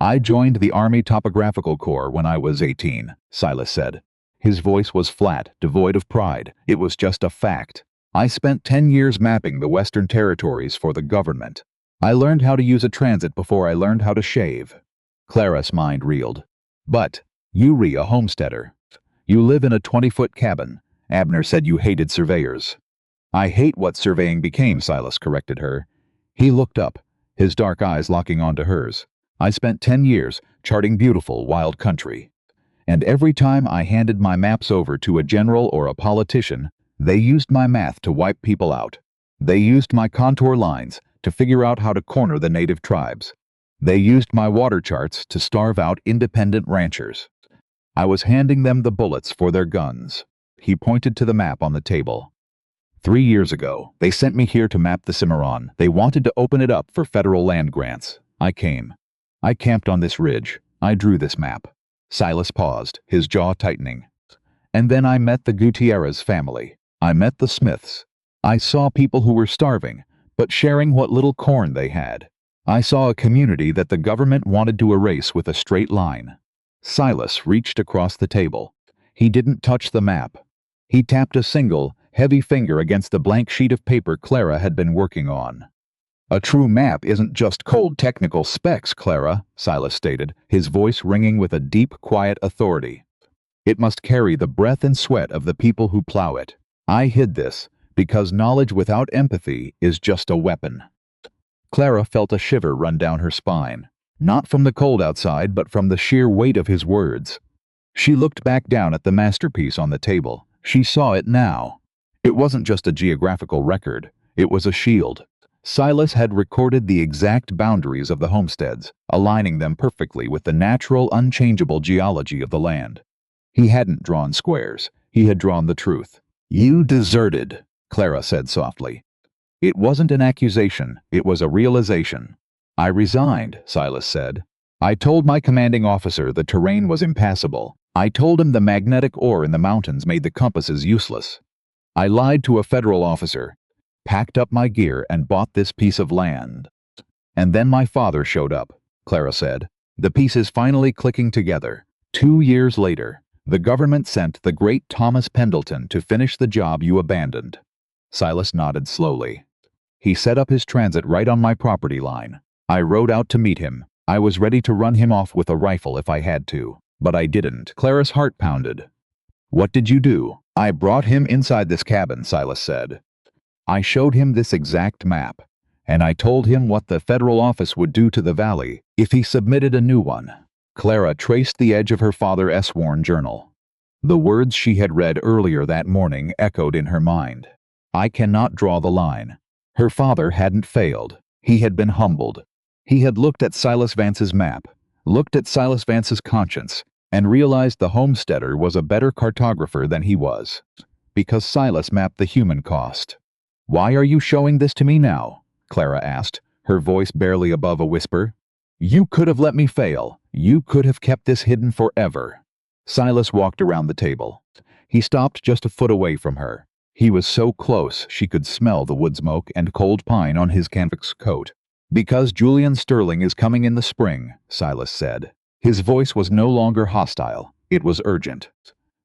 "I joined the Army Topographical Corps when I was 18, Silas said. His voice was flat, devoid of pride. It was just a fact. "I spent 10 years mapping the Western Territories for the government. I learned how to use a transit before I learned how to shave." Clara's mind reeled. "But you re a homesteader. You live in a 20-foot cabin. Abner said you hated surveyors." "I hate what surveying became," Silas corrected her. He looked up, his dark eyes locking onto hers. "I spent 10 years charting beautiful, wild country. And every time I handed my maps over to a general or a politician, they used my math to wipe people out. They used my contour lines to figure out how to corner the native tribes. They used my water charts to starve out independent ranchers. I was handing them the bullets for their guns." He pointed to the map on the table. 3 years ago, they sent me here to map the Cimarron. They wanted to open it up for federal land grants. I came. I camped on this ridge. I drew this map." Silas paused, his jaw tightening. "And then I met the Gutierrez family. I met the Smiths. I saw people who were starving, but sharing what little corn they had. I saw a community that the government wanted to erase with a straight line." Silas reached across the table. He didn't touch the map. He tapped a single, heavy finger against the blank sheet of paper Clara had been working on. "A true map isn't just cold technical specs, Clara," Silas stated, his voice ringing with a deep, quiet authority. "It must carry the breath and sweat of the people who plow it. I hid this because knowledge without empathy is just a weapon." Clara felt a shiver run down her spine, not from the cold outside, but from the sheer weight of his words. She looked back down at the masterpiece on the table. She saw it now. It wasn't just a geographical record. It was a shield. Silas had recorded the exact boundaries of the homesteads, aligning them perfectly with the natural, unchangeable geology of the land. He hadn't drawn squares. He had drawn the truth. "You deserted," Clara said softly. It wasn't an accusation. It was a realization. "I resigned," Silas said. "I told my commanding officer the terrain was impassable. I told him the magnetic ore in the mountains made the compasses useless. I lied to a federal officer, packed up my gear, and bought this piece of land. And then my father showed up," Clara said, the pieces finally clicking together. 2 years later, the government sent the great Thomas Pendleton to finish the job you abandoned." Silas nodded slowly. "He set up his transit right on my property line. I rode out to meet him. I was ready to run him off with a rifle if I had to, but I didn't." Clara's heart pounded. "What did you do?" "I brought him inside this cabin," Silas said. "I showed him this exact map, and I told him what the federal office would do to the valley if he submitted a new one." Clara traced the edge of her father's sworn journal. The words she had read earlier that morning echoed in her mind. "I cannot draw the line." Her father hadn't failed. He had been humbled. He had looked at Silas Vance's map, looked at Silas Vance's conscience, and realized the homesteader was a better cartographer than he was, because Silas mapped the human cost. "Why are you showing this to me now?" Clara asked, her voice barely above a whisper. "You could have let me fail. You could have kept this hidden forever." Silas walked around the table. He stopped just a foot away from her. He was so close she could smell the wood smoke and cold pine on his canvas coat. "Because Julian Sterling is coming in the spring," Silas said. His voice was no longer hostile. It was urgent.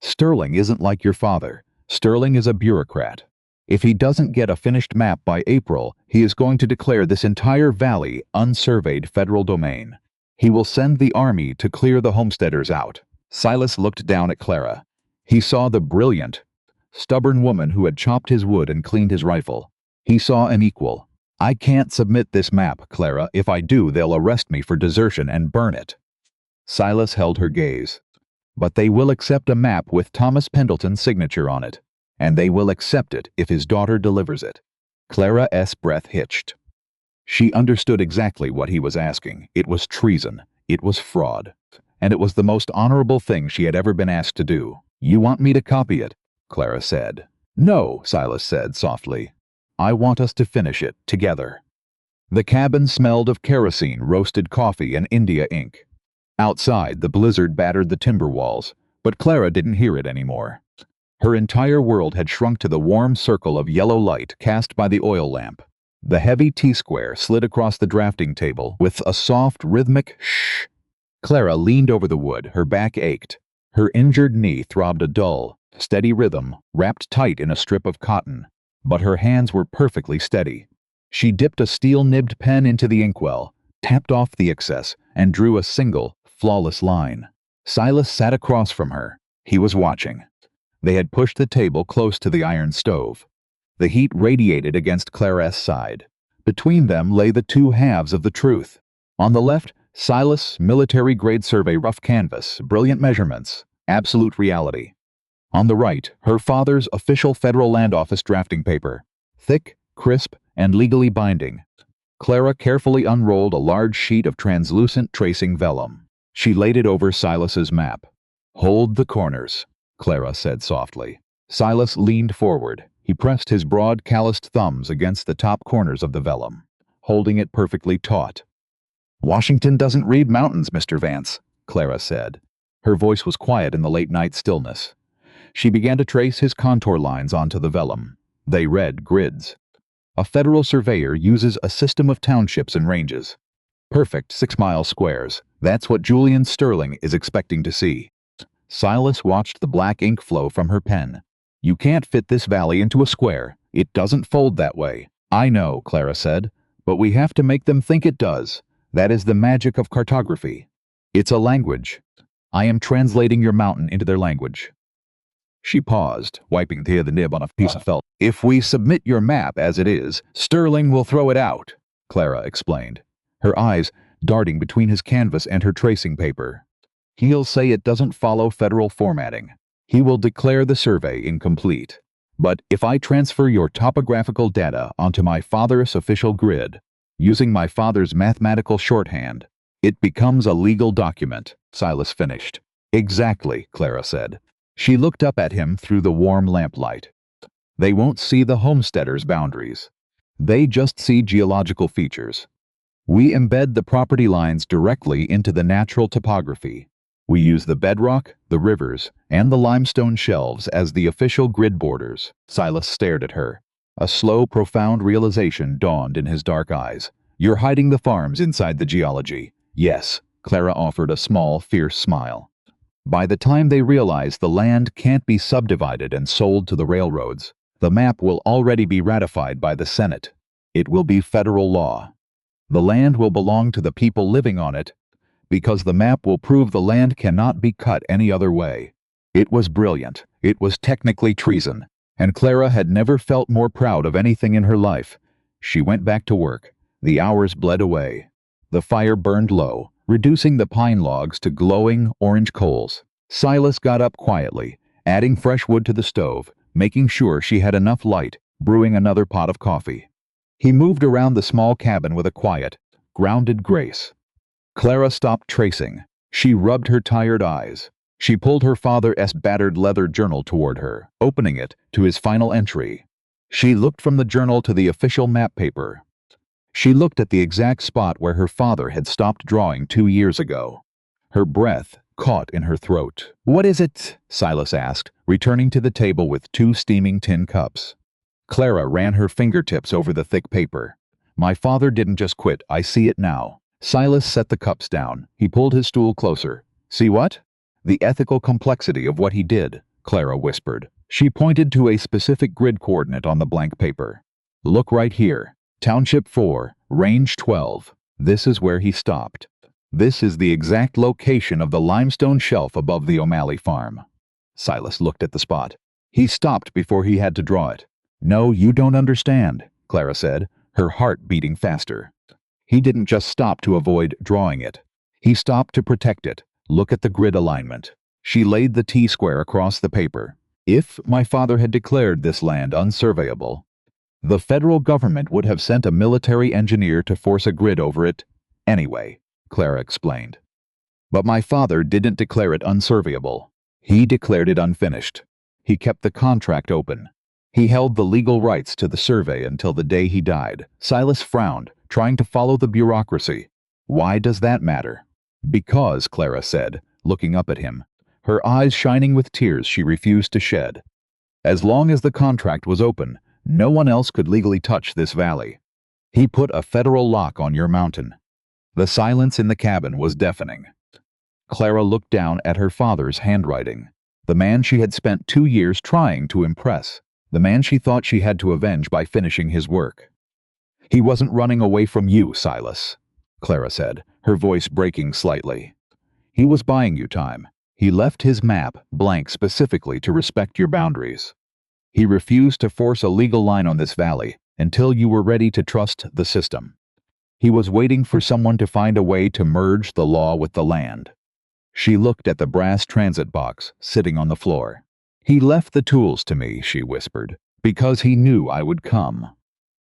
"Sterling isn't like your father. Sterling is a bureaucrat. If he doesn't get a finished map by April, he is going to declare this entire valley unsurveyed federal domain. He will send the army to clear the homesteaders out. Silas looked down at Clara. He saw the brilliant, stubborn woman who had chopped his wood and cleaned his rifle. He saw an equal. I can't submit this map, Clara. If I do, they'll arrest me for desertion and burn it. Silas held her gaze. But they will accept a map with Thomas Pendleton's signature on it. And they will accept it if his daughter delivers it. Clara's breath hitched. She understood exactly what he was asking. It was treason. It was fraud. And it was the most honorable thing she had ever been asked to do. You want me to copy it? Clara said. No, Silas said softly. I want us to finish it together. The cabin smelled of kerosene, roasted coffee, and India ink. Outside, the blizzard battered the timber walls, but Clara didn't hear it anymore. Her entire world had shrunk to the warm circle of yellow light cast by the oil lamp. The heavy T-square slid across the drafting table with a soft, rhythmic shh. Clara leaned over the wood, her back ached. Her injured knee throbbed a dull, steady rhythm, wrapped tight in a strip of cotton. But her hands were perfectly steady. She dipped a steel-nibbed pen into the inkwell, tapped off the excess, and drew a single, flawless line. Silas sat across from her. He was watching. They had pushed the table close to the iron stove. The heat radiated against Clara's side. Between them lay the two halves of the truth. On the left, Silas' military-grade survey rough canvas, brilliant measurements, absolute reality. On the right, her father's official Federal Land Office drafting paper, thick, crisp, and legally binding. Clara carefully unrolled a large sheet of translucent tracing vellum. She laid it over Silas's map. Hold the corners, Clara said softly. Silas leaned forward. He pressed his broad, calloused thumbs against the top corners of the vellum, holding it perfectly taut. Washington doesn't read mountains, Mr. Vance, Clara said. Her voice was quiet in the late-night stillness. She began to trace his contour lines onto the vellum. They read grids. A federal surveyor uses a system of townships and ranges. Perfect 6-mile squares. That's what Julian Sterling is expecting to see. Silas watched the black ink flow from her pen. You can't fit this valley into a square. It doesn't fold that way. I know, Clara said, but we have to make them think it does. That is the magic of cartography. It's a language. I am translating your mountain into their language. She paused, wiping the nib on a piece of felt. If we submit your map as it is, Sterling will throw it out, Clara explained, her eyes darting between his canvas and her tracing paper. He'll say it doesn't follow federal formatting. He will declare the survey incomplete. But if I transfer your topographical data onto my father's official grid, using my father's mathematical shorthand, it becomes a legal document, Silas finished. Exactly, Clara said. She looked up at him through the warm lamplight. They won't see the homesteader's boundaries. They just see geological features. We embed the property lines directly into the natural topography. We use the bedrock, the rivers, and the limestone shelves as the official grid borders. Silas stared at her. A slow, profound realization dawned in his dark eyes. You're hiding the farms inside the geology. Yes, Clara offered a small, fierce smile. By the time they realize the land can't be subdivided and sold to the railroads, the map will already be ratified by the Senate. It will be federal law. The land will belong to the people living on it, because the map will prove the land cannot be cut any other way. It was brilliant. It was technically treason, and Clara had never felt more proud of anything in her life. She went back to work. The hours bled away. The fire burned low, reducing the pine logs to glowing orange coals. Silas got up quietly, adding fresh wood to the stove, making sure she had enough light, brewing another pot of coffee. He moved around the small cabin with a quiet, grounded grace. Clara stopped tracing. She rubbed her tired eyes. She pulled her father's battered leather journal toward her, opening it to his final entry. She looked from the journal to the official map paper. She looked at the exact spot where her father had stopped drawing 2 years ago. Her breath caught in her throat. What is it? Silas asked, returning to the table with 2 steaming tin cups. Clara ran her fingertips over the thick paper. My father didn't just quit, I see it now. Silas set the cups down. He pulled his stool closer. See what? The ethical complexity of what he did, Clara whispered. She pointed to a specific grid coordinate on the blank paper. Look right here. Township 4, Range 12. This is where he stopped. This is the exact location of the limestone shelf above the O'Malley farm. Silas looked at the spot. He stopped before he had to draw it. No, you don't understand, Clara said, her heart beating faster. He didn't just stop to avoid drawing it. He stopped to protect it. Look at the grid alignment. She laid the T-square across the paper. If my father had declared this land unsurveyable, the federal government would have sent a military engineer to force a grid over it anyway, Clara explained. But my father didn't declare it unsurveyable. He declared it unfinished. He kept the contract open. He held the legal rights to the survey until the day he died. Silas frowned, trying to follow the bureaucracy. Why does that matter? Because, Clara said, looking up at him, her eyes shining with tears she refused to shed. As long as the contract was open, no one else could legally touch this valley. He put a federal lock on your mountain. The silence in the cabin was deafening. Clara looked down at her father's handwriting, the man she had spent 2 years trying to impress, the man she thought she had to avenge by finishing his work. He wasn't running away from you, Silas, Clara said, her voice breaking slightly. He was buying you time. He left his map blank specifically to respect your boundaries. He refused to force a legal line on this valley until you were ready to trust the system. He was waiting for someone to find a way to merge the law with the land. She looked at the brass transit box sitting on the floor. He left the tools to me, she whispered, because he knew I would come.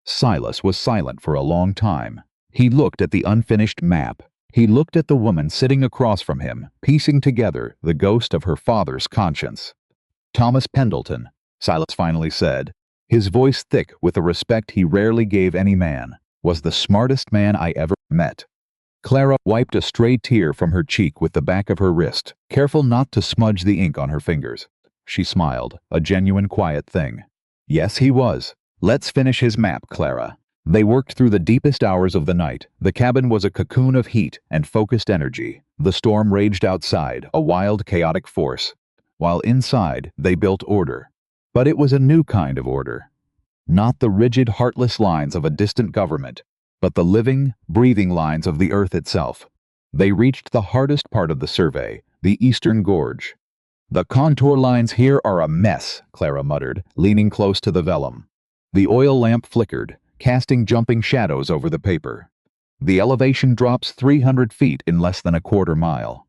Silas was silent for a long time. He looked at the unfinished map. He looked at the woman sitting across from him, piecing together the ghost of her father's conscience. Thomas Pendleton, Silas finally said, his voice thick with a respect he rarely gave any man, was the smartest man I ever met. Clara wiped a stray tear from her cheek with the back of her wrist, careful not to smudge the ink on her fingers. She smiled, a genuine quiet thing. Yes, he was. Let's finish his map, Clara. They worked through the deepest hours of the night. The cabin was a cocoon of heat and focused energy. The storm raged outside, a wild, chaotic force. While inside, they built order. But it was a new kind of order. Not the rigid, heartless lines of a distant government, but the living, breathing lines of the earth itself. They reached the hardest part of the survey, the eastern gorge. The contour lines here are a mess, Clara muttered, leaning close to the vellum. The oil lamp flickered, casting jumping shadows over the paper. The elevation drops 300 feet in less than a quarter mile.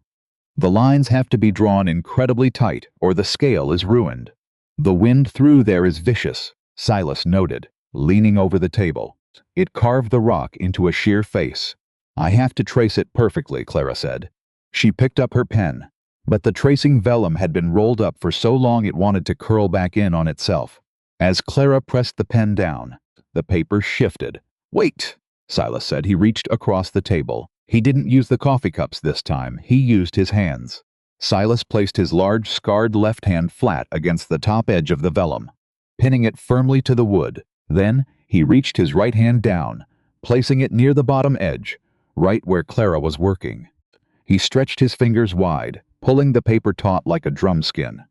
The lines have to be drawn incredibly tight, or the scale is ruined. The wind through there is vicious, Silas noted, leaning over the table. It carved the rock into a sheer face. I have to trace it perfectly, Clara said. She picked up her pen, but the tracing vellum had been rolled up for so long it wanted to curl back in on itself. As Clara pressed the pen down, the paper shifted. Wait, Silas said. He reached across the table. He didn't use the coffee cups this time. He used his hands. Silas placed his large, scarred left hand flat against the top edge of the vellum, pinning it firmly to the wood. Then he reached his right hand down, placing it near the bottom edge, right where Clara was working. He stretched his fingers wide, pulling the paper taut like a drum skin.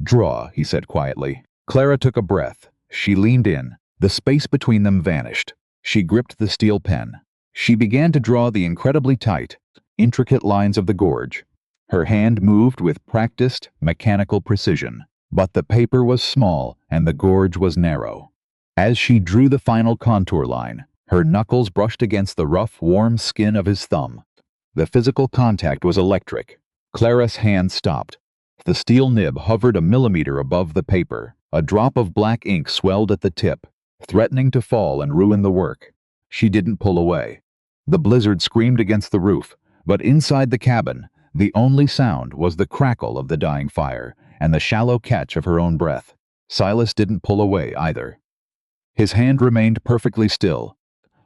Draw, he said quietly. Clara took a breath. She leaned in. The space between them vanished. She gripped the steel pen. She began to draw the incredibly tight, intricate lines of the gorge. Her hand moved with practiced, mechanical precision, but the paper was small and the gorge was narrow. As she drew the final contour line, her knuckles brushed against the rough, warm skin of his thumb. The physical contact was electric. Clara's hand stopped. The steel nib hovered a millimeter above the paper. A drop of black ink swelled at the tip, threatening to fall and ruin the work. She didn't pull away. The blizzard screamed against the roof, but inside the cabin, the only sound was the crackle of the dying fire and the shallow catch of her own breath. Silas didn't pull away either. His hand remained perfectly still,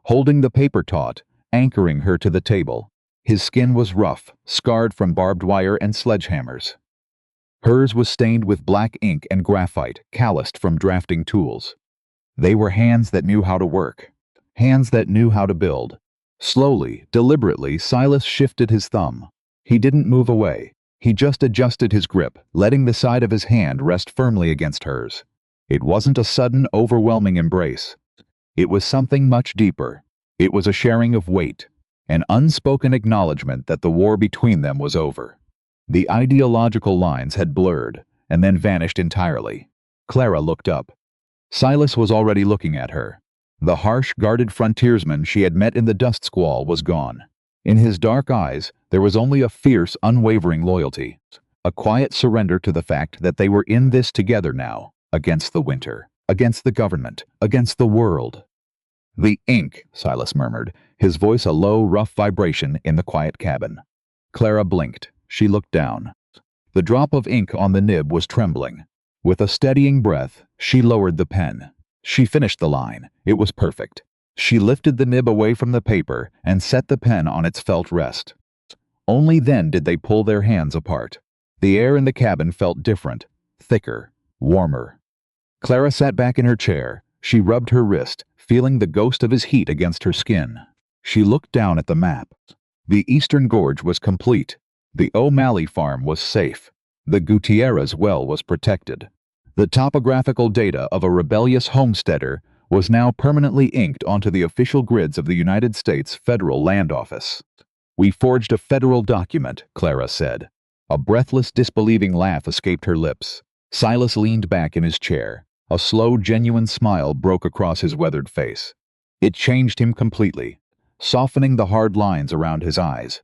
holding the paper taut, anchoring her to the table. His skin was rough, scarred from barbed wire and sledgehammers. Hers was stained with black ink and graphite, calloused from drafting tools. They were hands that knew how to work, hands that knew how to build. Slowly, deliberately, Silas shifted his thumb. He didn't move away. He just adjusted his grip, letting the side of his hand rest firmly against hers. It wasn't a sudden, overwhelming embrace. It was something much deeper. It was a sharing of weight. an unspoken acknowledgement that the war between them was over. The ideological lines had blurred and then vanished entirely. Clara looked up. Silas was already looking at her. The harsh, guarded frontiersman she had met in the dust squall was gone. In his dark eyes, there was only a fierce, unwavering loyalty, a quiet surrender to the fact that they were in this together now, against the winter, against the government, against the world. "The ink," Silas murmured, his voice a low, rough vibration in the quiet cabin. Clara blinked. She looked down. The drop of ink on the nib was trembling. With a steadying breath, she lowered the pen. She finished the line. It was perfect. She lifted the nib away from the paper and set the pen on its felt rest. Only then did they pull their hands apart. The air in the cabin felt different, thicker, warmer. Clara sat back in her chair. She rubbed her wrist, feeling the ghost of his heat against her skin. She looked down at the map. The eastern gorge was complete. The O'Malley farm was safe. The Gutierrez well was protected. The topographical data of a rebellious homesteader was now permanently inked onto the official grids of the United States Federal Land Office. "We forged a federal document," Clara said. A breathless, disbelieving laugh escaped her lips. Silas leaned back in his chair. A slow, genuine smile broke across his weathered face. It changed him completely, softening the hard lines around his eyes.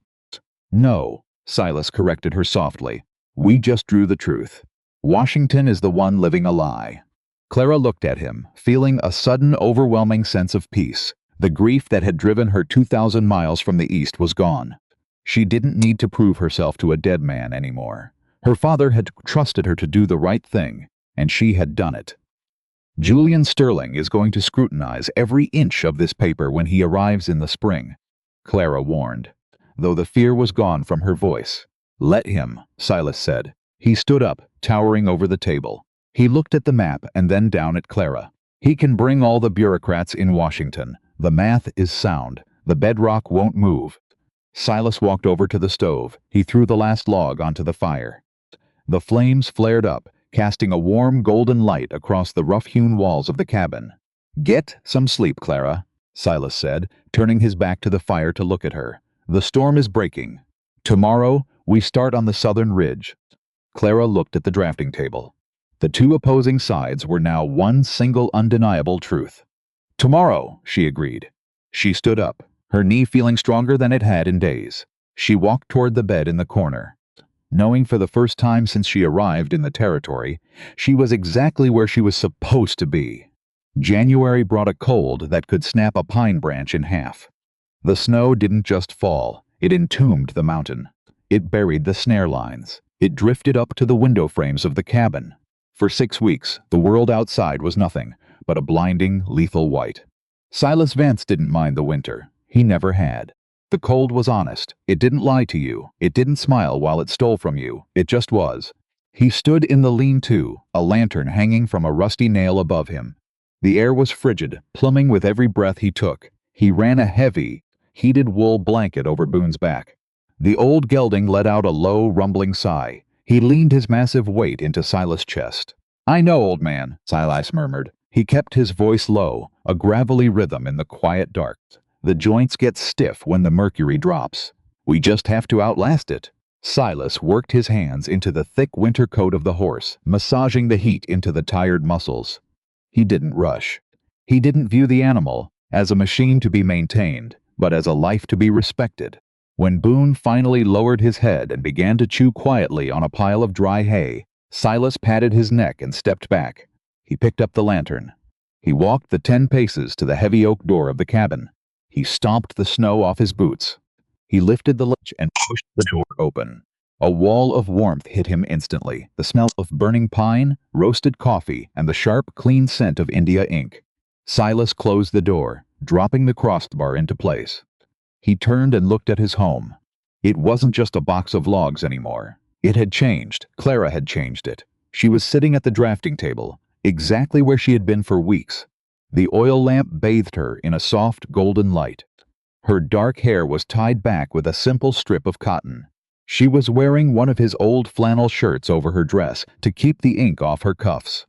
"No," Silas corrected her softly. "We just drew the truth. Washington is the one living a lie." Clara looked at him, feeling a sudden, overwhelming sense of peace. The grief that had driven her 2,000 miles from the east was gone. She didn't need to prove herself to a dead man anymore. Her father had trusted her to do the right thing, and she had done it. "Julian Sterling is going to scrutinize every inch of this paper when he arrives in the spring," Clara warned, though the fear was gone from her voice. "Let him," Silas said. He stood up, towering over the table. He looked at the map and then down at Clara. "He can bring all the bureaucrats in Washington. The math is sound. The bedrock won't move." Silas walked over to the stove. He threw the last log onto the fire. The flames flared up, casting a warm golden light across the rough-hewn walls of the cabin. "Get some sleep, Clara," Silas said, turning his back to the fire to look at her. "The storm is breaking. Tomorrow, we start on the southern ridge." Clara looked at the drafting table. The two opposing sides were now one single undeniable truth. "Tomorrow," she agreed. She stood up, her knee feeling stronger than it had in days. She walked toward the bed in the corner. Knowing for the first time since she arrived in the territory, she was exactly where she was supposed to be. January brought a cold that could snap a pine branch in half. The snow didn't just fall, it entombed the mountain. It buried the snare lines. It drifted up to the window frames of the cabin. For 6 weeks, the world outside was nothing but a blinding, lethal white. Silas Vance didn't mind the winter. He never had. The cold was honest. It didn't lie to you. It didn't smile while it stole from you. It just was. He stood in the lean-to, a lantern hanging from a rusty nail above him. The air was frigid, plumbing with every breath he took. He ran a heavy, heated wool blanket over Boone's back. The old gelding let out a low, rumbling sigh. He leaned his massive weight into Silas' chest. "I know, old man," Silas murmured. He kept his voice low, a gravelly rhythm in the quiet dark. "The joints get stiff when the mercury drops. We just have to outlast it." Silas worked his hands into the thick winter coat of the horse, massaging the heat into the tired muscles. He didn't rush. He didn't view the animal as a machine to be maintained, but as a life to be respected. When Boone finally lowered his head and began to chew quietly on a pile of dry hay, Silas patted his neck and stepped back. He picked up the lantern. He walked the 10 paces to the heavy oak door of the cabin. He stomped the snow off his boots. He lifted the latch and pushed the door open. A wall of warmth hit him instantly, the smell of burning pine, roasted coffee, and the sharp, clean scent of India ink. Silas closed the door, dropping the crossbar into place. He turned and looked at his home. It wasn't just a box of logs anymore. It had changed. Clara had changed it. She was sitting at the drafting table, exactly where she had been for weeks. The oil lamp bathed her in a soft, golden light. Her dark hair was tied back with a simple strip of cotton. She was wearing one of his old flannel shirts over her dress to keep the ink off her cuffs.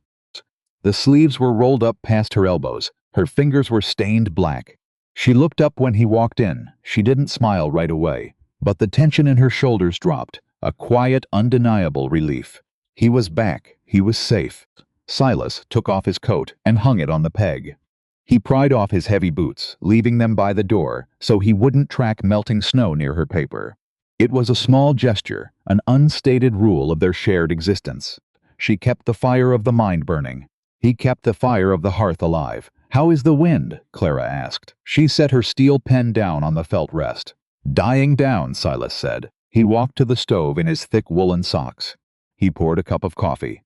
The sleeves were rolled up past her elbows. Her fingers were stained black. She looked up when he walked in. She didn't smile right away, but the tension in her shoulders dropped, a quiet, undeniable relief. He was back. He was safe. Silas took off his coat and hung it on the peg. He pried off his heavy boots, leaving them by the door so he wouldn't track melting snow near her paper. It was a small gesture, an unstated rule of their shared existence. She kept the fire of the mind burning. He kept the fire of the hearth alive. "How is the wind?" Clara asked. She set her steel pen down on the felt rest. "Dying down," Silas said. He walked to the stove in his thick woolen socks. He poured a cup of coffee.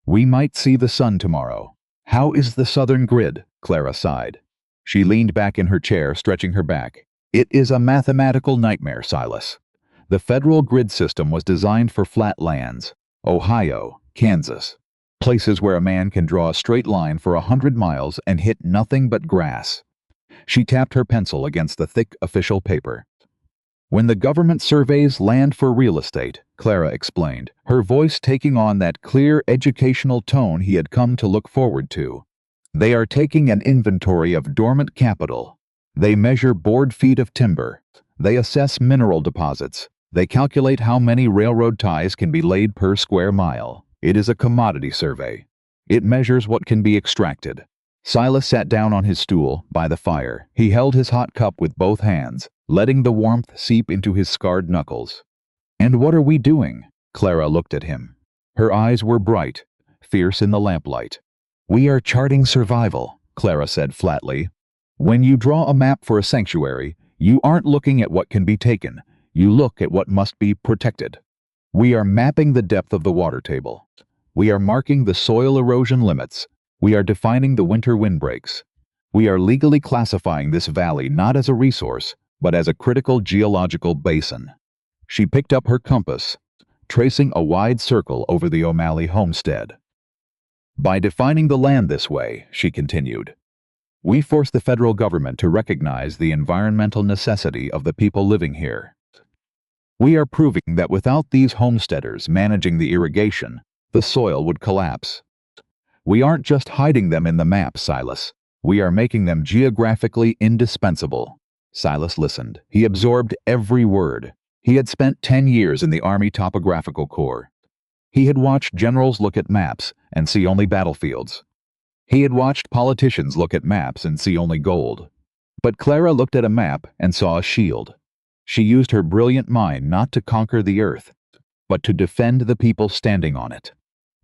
"We might see the sun tomorrow." "How is the southern grid?" Clara sighed. She leaned back in her chair, stretching her back. "It is a mathematical nightmare, Silas. The federal grid system was designed for flat lands. Ohio, Kansas. Places where a man can draw a straight line for 100 miles and hit nothing but grass." She tapped her pencil against the thick official paper. "When the government surveys land for real estate," Clara explained, her voice taking on that clear educational tone he had come to look forward to, "they are taking an inventory of dormant capital. They measure board feet of timber. They assess mineral deposits. They calculate how many railroad ties can be laid per square mile. It is a commodity survey. It measures what can be extracted." Silas sat down on his stool by the fire. He held his hot cup with both hands, letting the warmth seep into his scarred knuckles. "And what are we doing?" Clara looked at him. Her eyes were bright, fierce in the lamplight. "We are charting survival," Clara said flatly. "When you draw a map for a sanctuary, you aren't looking at what can be taken. You look at what must be protected. We are mapping the depth of the water table. We are marking the soil erosion limits. We are defining the winter windbreaks. We are legally classifying this valley not as a resource, but as a critical geological basin." She picked up her compass, tracing a wide circle over the O'Malley homestead. "By defining the land this way," she continued, "we force the federal government to recognize the environmental necessity of the people living here. We are proving that without these homesteaders managing the irrigation, the soil would collapse. We aren't just hiding them in the map, Silas. We are making them geographically indispensable." Silas listened. He absorbed every word. He had spent 10 years in the Army Topographical Corps. He had watched generals look at maps and see only battlefields. He had watched politicians look at maps and see only gold. But Clara looked at a map and saw a shield. She used her brilliant mind not to conquer the earth, but to defend the people standing on it.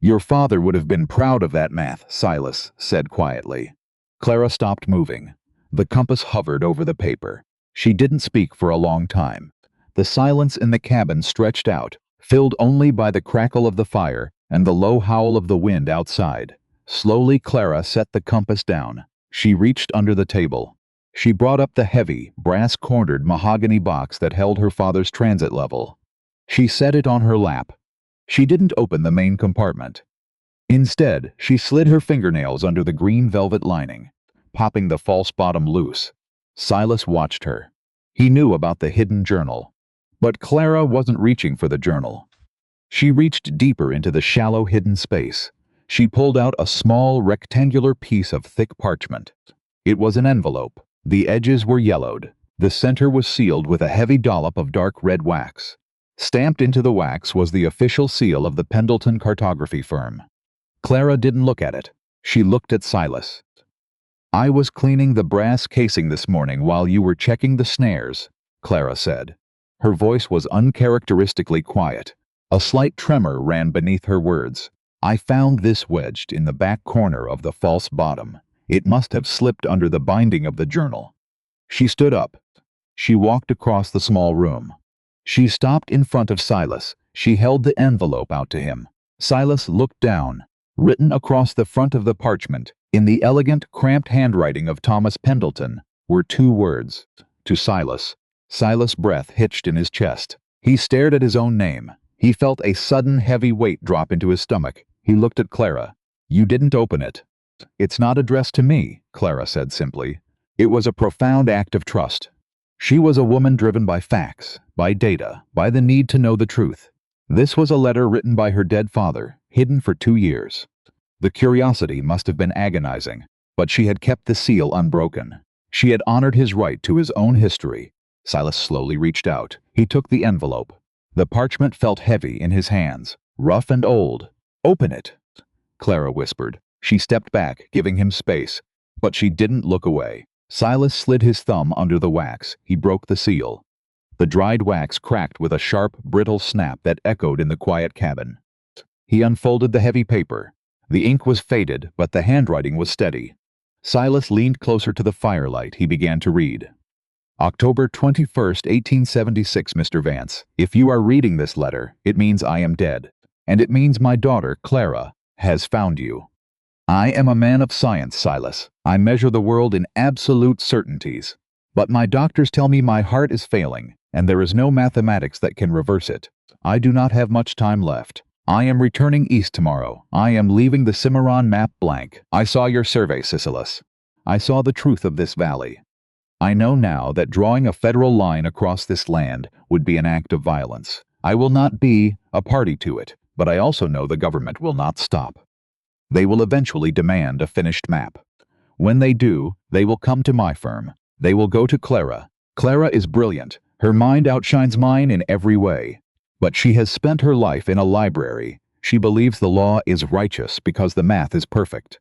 "Your father would have been proud of that math," Silas said quietly. Clara stopped moving. The compass hovered over the paper. She didn't speak for a long time. The silence in the cabin stretched out, filled only by the crackle of the fire and the low howl of the wind outside. Slowly Clara set the compass down. She reached under the table. She brought up the heavy, brass-cornered mahogany box that held her father's transit level. She set it on her lap. She didn't open the main compartment. Instead, she slid her fingernails under the green velvet lining, popping the false bottom loose. Silas watched her. He knew about the hidden journal. But Clara wasn't reaching for the journal. She reached deeper into the shallow hidden space. She pulled out a small rectangular piece of thick parchment. It was an envelope. The edges were yellowed. The center was sealed with a heavy dollop of dark red wax. Stamped into the wax was the official seal of the Pendleton cartography firm. Clara didn't look at it. She looked at Silas. "I was cleaning the brass casing this morning while you were checking the snares," Clara said. Her voice was uncharacteristically quiet. A slight tremor ran beneath her words. "I found this wedged in the back corner of the false bottom. It must have slipped under the binding of the journal." She stood up. She walked across the small room. She stopped in front of Silas. She held the envelope out to him. Silas looked down. Written across the front of the parchment, in the elegant, cramped handwriting of Thomas Pendleton, were 2 words. To Silas. Silas' breath hitched in his chest. He stared at his own name. He felt a sudden heavy weight drop into his stomach. He looked at Clara. "You didn't open it." "It's not addressed to me," Clara said simply. It was a profound act of trust. She was a woman driven by facts, by data, by the need to know the truth. This was a letter written by her dead father, hidden for 2 years. The curiosity must have been agonizing, but she had kept the seal unbroken. She had honored his right to his own history. Silas slowly reached out. He took the envelope. The parchment felt heavy in his hands, rough and old. "Open it," Clara whispered. She stepped back, giving him space, but she didn't look away. Silas slid his thumb under the wax. He broke the seal. The dried wax cracked with a sharp, brittle snap that echoed in the quiet cabin. He unfolded the heavy paper. The ink was faded, but the handwriting was steady. Silas leaned closer to the firelight. He began to read. October 21st, 1876, Mr. Vance. If you are reading this letter, it means I am dead. And it means my daughter, Clara, has found you. I am a man of science, Silas. I measure the world in absolute certainties. But my doctors tell me my heart is failing, and there is no mathematics that can reverse it. I do not have much time left. I am returning east tomorrow. I am leaving the Cimarron map blank. I saw your survey, Sisylas. I saw the truth of this valley. I know now that drawing a federal line across this land would be an act of violence. I will not be a party to it, but I also know the government will not stop. They will eventually demand a finished map. When they do, they will come to my firm. They will go to Clara. Clara is brilliant. Her mind outshines mine in every way. But she has spent her life in a library. She believes the law is righteous because the math is perfect.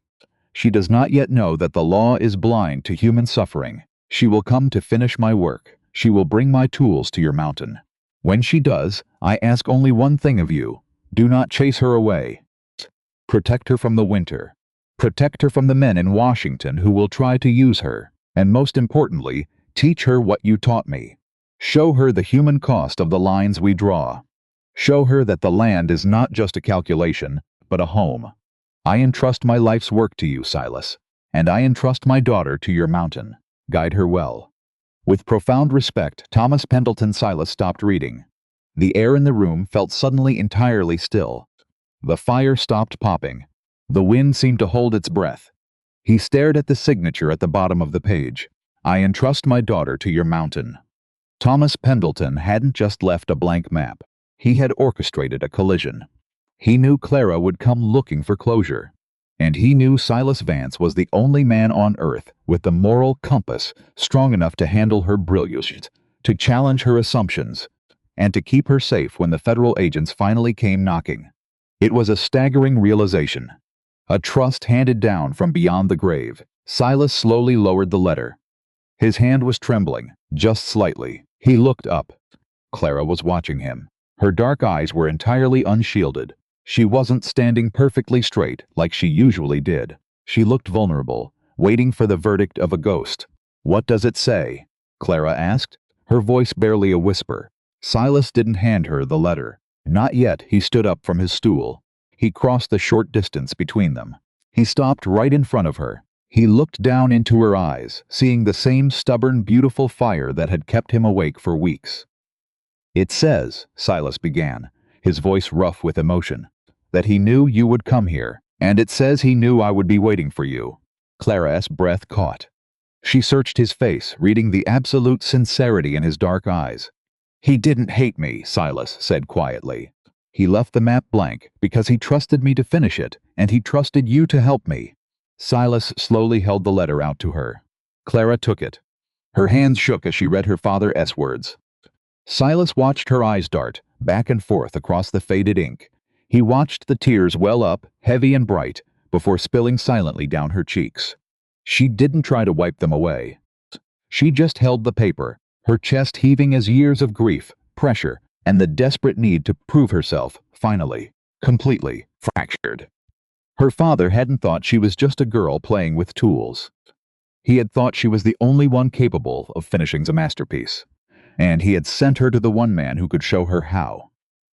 She does not yet know that the law is blind to human suffering. She will come to finish my work. She will bring my tools to your mountain. When she does, I ask only one thing of you. Do not chase her away. Protect her from the winter. Protect her from the men in Washington who will try to use her. And most importantly, teach her what you taught me. Show her the human cost of the lines we draw. Show her that the land is not just a calculation, but a home. I entrust my life's work to you, Silas, and I entrust my daughter to your mountain. Guide her well. With profound respect, Thomas Pendleton Silas stopped reading. The air in the room felt suddenly entirely still. The fire stopped popping. The wind seemed to hold its breath. He stared at the signature at the bottom of the page. I entrust my daughter to your mountain. Thomas Pendleton hadn't just left a blank map. He had orchestrated a collision. He knew Clara would come looking for closure. And he knew Silas Vance was the only man on earth with the moral compass strong enough to handle her brilliance, to challenge her assumptions, and to keep her safe when the federal agents finally came knocking. It was a staggering realization. A trust handed down from beyond the grave. Silas slowly lowered the letter. His hand was trembling, just slightly. He looked up. Clara was watching him. Her dark eyes were entirely unshielded. She wasn't standing perfectly straight like she usually did. She looked vulnerable, waiting for the verdict of a ghost. "What does it say?" Clara asked, her voice barely a whisper. Silas didn't hand her the letter. Not yet. He stood up from his stool. He crossed the short distance between them. He stopped right in front of her. He looked down into her eyes, seeing the same stubborn, beautiful fire that had kept him awake for weeks. "It says," Silas began, his voice rough with emotion, "that he knew you would come here, and it says he knew I would be waiting for you." Clara's breath caught. She searched his face, reading the absolute sincerity in his dark eyes. "He didn't hate me," Silas said quietly. "He left the map blank because he trusted me to finish it, and he trusted you to help me." Silas slowly held the letter out to her. Clara took it. Her hands shook as she read her father's words. Silas watched her eyes dart back and forth across the faded ink. He watched the tears well up, heavy and bright, before spilling silently down her cheeks. She didn't try to wipe them away. She just held the paper, her chest heaving as years of grief, pressure, and the desperate need to prove herself, finally, completely fractured. Her father hadn't thought she was just a girl playing with tools. He had thought she was the only one capable of finishing a masterpiece. And he had sent her to the one man who could show her how.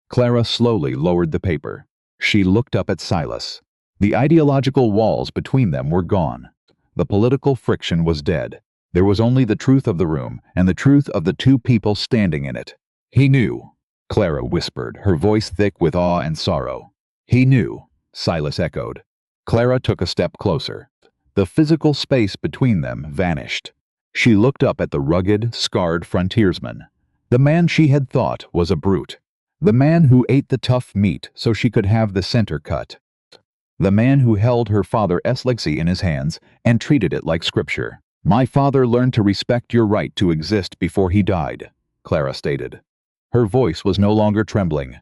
Clara slowly lowered the paper. She looked up at Silas. The ideological walls between them were gone. The political friction was dead. There was only the truth of the room and the truth of the two people standing in it. "He knew," Clara whispered, her voice thick with awe and sorrow. "He knew," Silas echoed. Clara took a step closer. The physical space between them vanished. She looked up at the rugged, scarred frontiersman. The man she had thought was a brute. The man who ate the tough meat so she could have the center cut. The man who held her father's legacy in his hands and treated it like scripture. My father learned to respect your right to exist before he died, Clara stated. Her voice was no longer trembling.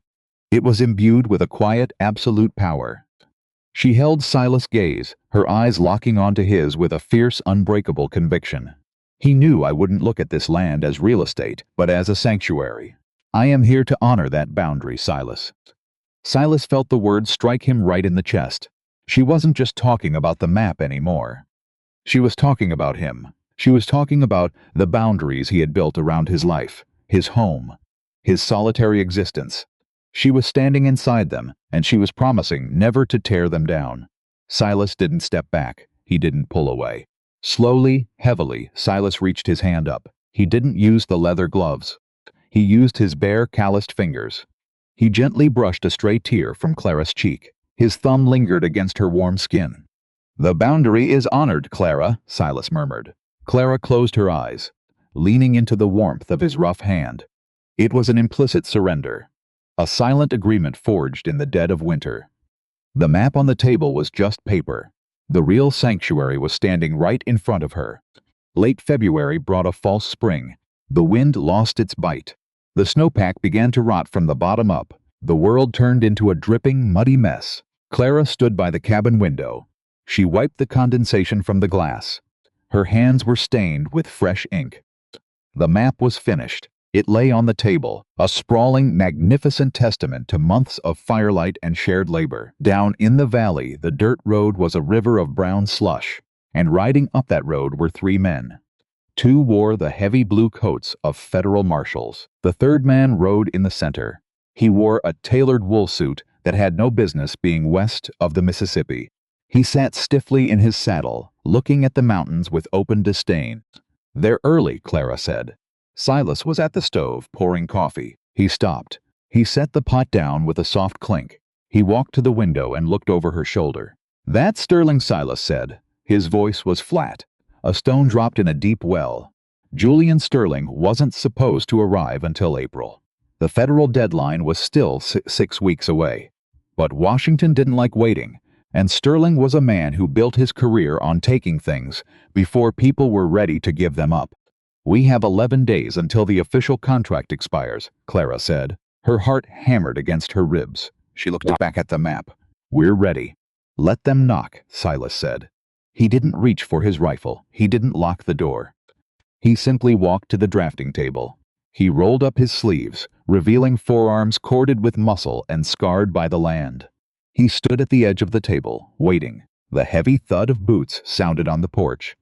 It was imbued with a quiet, absolute power. She held Silas' gaze, her eyes locking onto his with a fierce, unbreakable conviction. He knew I wouldn't look at this land as real estate, but as a sanctuary. I am here to honor that boundary, Silas. Silas felt the words strike him right in the chest. She wasn't just talking about the map anymore. She was talking about him. She was talking about the boundaries he had built around his life, his home, his solitary existence. She was standing inside them, and she was promising never to tear them down. Silas didn't step back. He didn't pull away. Slowly, heavily, Silas reached his hand up. He didn't use the leather gloves. He used his bare, calloused fingers. He gently brushed a stray tear from Clara's cheek. His thumb lingered against her warm skin. "The boundary is honored, Clara," Silas murmured. Clara closed her eyes, leaning into the warmth of his rough hand. It was an implicit surrender, a silent agreement forged in the dead of winter. The map on the table was just paper. The real sanctuary was standing right in front of her. Late February brought a false spring. The wind lost its bite. The snowpack began to rot from the bottom up. The world turned into a dripping, muddy mess. Clara stood by the cabin window. She wiped the condensation from the glass. Her hands were stained with fresh ink. The map was finished. It lay on the table, a sprawling, magnificent testament to months of firelight and shared labor. Down in the valley, the dirt road was a river of brown slush, and riding up that road were 3 men. 2 wore the heavy blue coats of federal marshals. The 3rd man rode in the center. He wore a tailored wool suit that had no business being west of the Mississippi. He sat stiffly in his saddle, looking at the mountains with open disdain. "They're early," Clara said. Silas was at the stove, pouring coffee. He stopped. He set the pot down with a soft clink. He walked to the window and looked over her shoulder. "That's Sterling," Silas said. His voice was flat. A stone dropped in a deep well. Julian Sterling wasn't supposed to arrive until April. The federal deadline was still 6 weeks away. But Washington didn't like waiting, and Sterling was a man who built his career on taking things before people were ready to give them up. "We have 11 days until the official contract expires," Clara said. Her heart hammered against her ribs. She looked back at the map. "We're ready." "Let them knock," Silas said. He didn't reach for his rifle. He didn't lock the door. He simply walked to the drafting table. He rolled up his sleeves, revealing forearms corded with muscle and scarred by the land. He stood at the edge of the table, waiting. The heavy thud of boots sounded on the porch.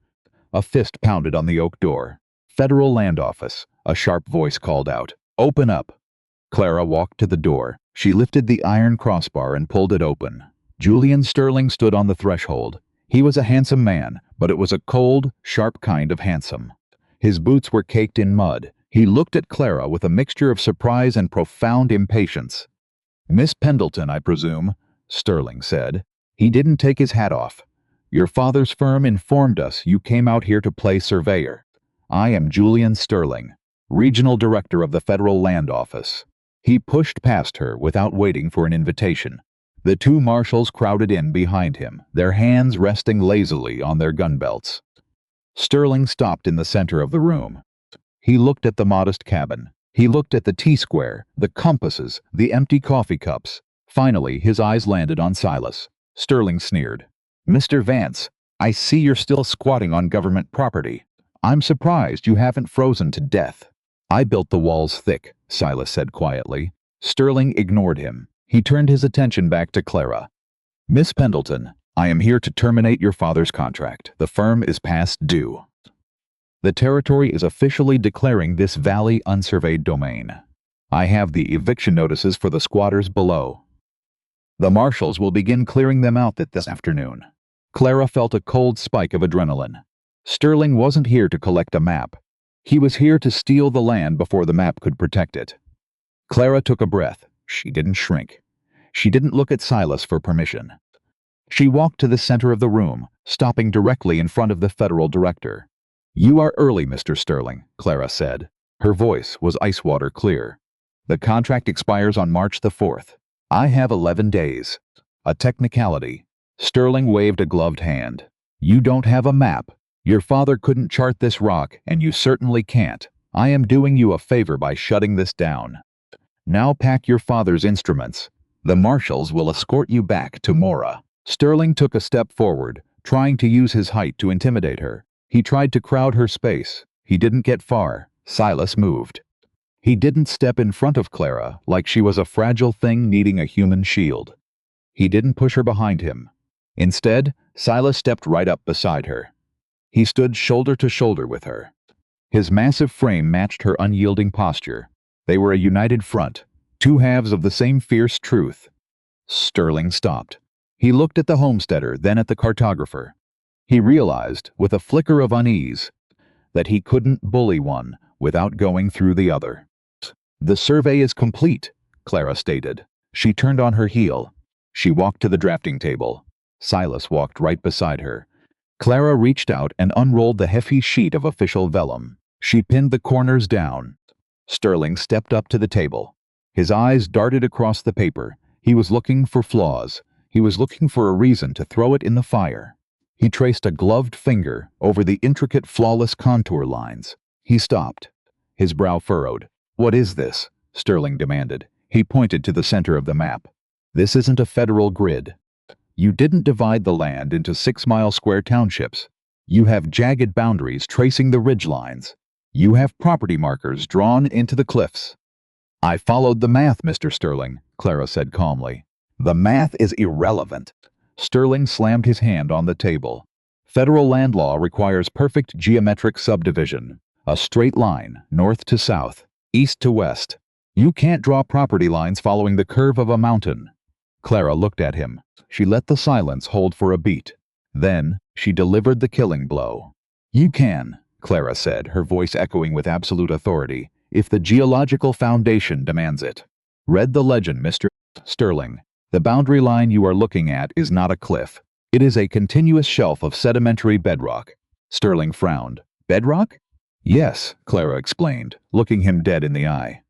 A fist pounded on the oak door. "Federal Land Office," a sharp voice called out. "Open up." Clara walked to the door. She lifted the iron crossbar and pulled it open. Julian Sterling stood on the threshold. He was a handsome man, but it was a cold, sharp kind of handsome. His boots were caked in mud. He looked at Clara with a mixture of surprise and profound impatience. "Miss Pendleton, I presume," Sterling said. He didn't take his hat off. "Your father's firm informed us you came out here to play surveyor. I am Julian Sterling, Regional Director of the Federal Land Office." He pushed past her without waiting for an invitation. The 2 marshals crowded in behind him, their hands resting lazily on their gun belts. Sterling stopped in the center of the room. He looked at the modest cabin. He looked at the T-square, the compasses, the empty coffee cups. Finally, his eyes landed on Silas. Sterling sneered. "Mr. Vance, I see you're still squatting on government property. I'm surprised you haven't frozen to death." "I built the walls thick," Silas said quietly. Sterling ignored him. He turned his attention back to Clara. "Miss Pendleton, I am here to terminate your father's contract. The firm is past due. The territory is officially declaring this valley unsurveyed domain. I have the eviction notices for the squatters below. The marshals will begin clearing them out this afternoon." Clara felt a cold spike of adrenaline. Sterling wasn't here to collect a map. He was here to steal the land before the map could protect it. Clara took a breath. She didn't shrink. She didn't look at Silas for permission. She walked to the center of the room, stopping directly in front of the federal director. "You are early, Mr. Sterling," Clara said. Her voice was ice-water clear. "The contract expires on March the 4th. I have 11 days. A technicality." Sterling waved a gloved hand. "You don't have a map. Your father couldn't chart this rock, and you certainly can't. I am doing you a favor by shutting this down. Now pack your father's instruments. The marshals will escort you back to Mora." Sterling took a step forward, trying to use his height to intimidate her. He tried to crowd her space. He didn't get far. Silas moved. He didn't step in front of Clara like she was a fragile thing needing a human shield. He didn't push her behind him. Instead, Silas stepped right up beside her. He stood shoulder to shoulder with her. His massive frame matched her unyielding posture. They were a united front, two halves of the same fierce truth. Sterling stopped. He looked at the homesteader, then at the cartographer. He realized, with a flicker of unease, that he couldn't bully one without going through the other. "The survey is complete," Clara stated. She turned on her heel. She walked to the drafting table. Silas walked right beside her. Clara reached out and unrolled the hefty sheet of official vellum. She pinned the corners down. Sterling stepped up to the table. His eyes darted across the paper. He was looking for flaws. He was looking for a reason to throw it in the fire. He traced a gloved finger over the intricate, flawless contour lines. He stopped. His brow furrowed. "What is this?" Sterling demanded. He pointed to the center of the map. "This isn't a federal grid. You didn't divide the land into 6-mile square townships. You have jagged boundaries tracing the ridge lines. You have property markers drawn into the cliffs." "I followed the math, Mr. Sterling," Clara said calmly. "The math is irrelevant." Sterling slammed his hand on the table. "Federal land law requires perfect geometric subdivision. A straight line, north to south, east to west. You can't draw property lines following the curve of a mountain." Clara looked at him. She let the silence hold for a beat. Then, she delivered the killing blow. "You can," Clara said, her voice echoing with absolute authority, "if the geological foundation demands it. Read the legend, Mr. Sterling. The boundary line you are looking at is not a cliff. It is a continuous shelf of sedimentary bedrock." Sterling frowned. "Bedrock?" "Yes," Clara explained, looking him dead in the eye.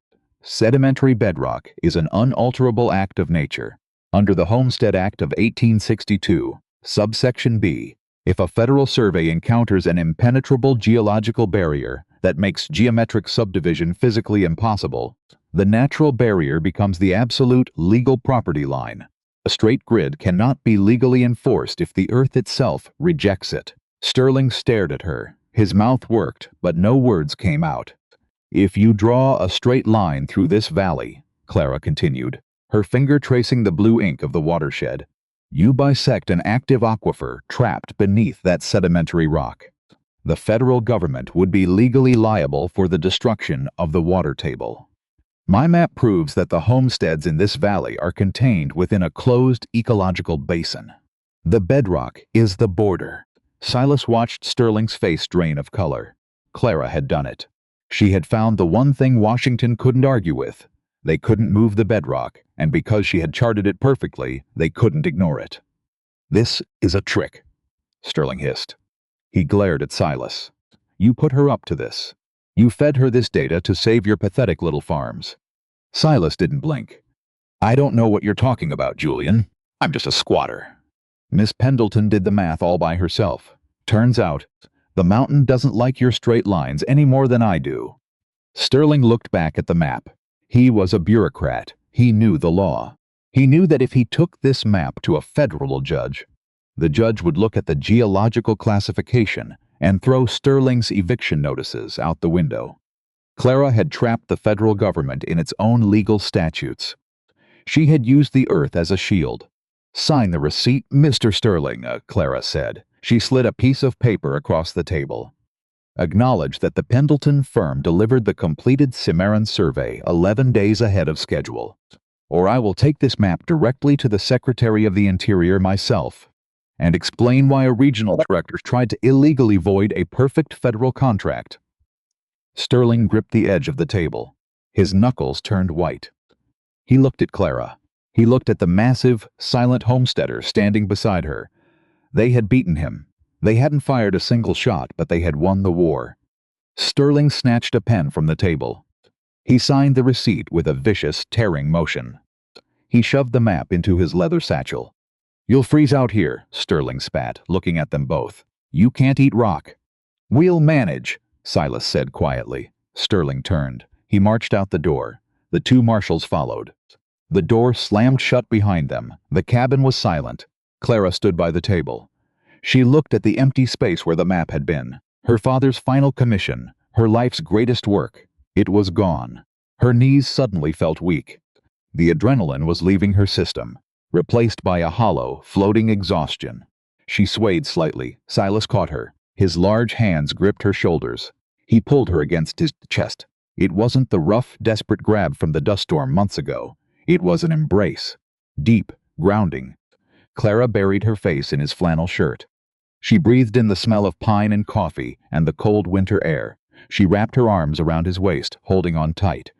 "Sedimentary bedrock is an unalterable act of nature. Under the Homestead Act of 1862, subsection B, if a federal survey encounters an impenetrable geological barrier that makes geometric subdivision physically impossible, the natural barrier becomes the absolute legal property line. A straight grid cannot be legally enforced if the earth itself rejects it." Sterling stared at her. His mouth worked, but no words came out. "If you draw a straight line through this valley," Clara continued, her finger tracing the blue ink of the watershed, "you bisect an active aquifer trapped beneath that sedimentary rock. The federal government would be legally liable for the destruction of the water table. My map proves that the homesteads in this valley are contained within a closed ecological basin. The bedrock is the border." Silas watched Sterling's face drain of color. Clara had done it. She had found the one thing Washington couldn't argue with. They couldn't move the bedrock, and because she had charted it perfectly, they couldn't ignore it. "This is a trick," Sterling hissed. He glared at Silas. "You put her up to this. You fed her this data to save your pathetic little farms." Silas didn't blink. "I don't know what you're talking about, Julian. I'm just a squatter. Miss Pendleton did the math all by herself. Turns out, the mountain doesn't like your straight lines any more than I do." Sterling looked back at the map. He was a bureaucrat. He knew the law. He knew that if he took this map to a federal judge, the judge would look at the geological classification and throw Sterling's eviction notices out the window. Clara had trapped the federal government in its own legal statutes. She had used the earth as a shield. "Sign the receipt, Mr. Sterling," Clara said. She slid a piece of paper across the table. "Acknowledge that the Pendleton firm delivered the completed Cimarron survey 11 days ahead of schedule, or I will take this map directly to the Secretary of the Interior myself and explain why a regional director tried to illegally void a perfect federal contract." Sterling gripped the edge of the table. His knuckles turned white. He looked at Clara. He looked at the massive, silent homesteader standing beside her. They had beaten him. They hadn't fired a single shot, but they had won the war. Sterling snatched a pen from the table. He signed the receipt with a vicious, tearing motion. He shoved the map into his leather satchel. "You'll freeze out here," Sterling spat, looking at them both. "You can't eat rock. "We'll manage," Silas said quietly. Sterling turned. He marched out the door. The two marshals followed. The door slammed shut behind them. The cabin was silent. Clara stood by the table. She looked at the empty space where the map had been. Her father's final commission, her life's greatest work. It was gone. Her knees suddenly felt weak. The adrenaline was leaving her system, replaced by a hollow, floating exhaustion. She swayed slightly. Silas caught her. His large hands gripped her shoulders. He pulled her against his chest. It wasn't the rough, desperate grab from the dust storm months ago. It was an embrace. Deep, grounding. Clara buried her face in his flannel shirt. She breathed in the smell of pine and coffee and the cold winter air. She wrapped her arms around his waist, holding on tight.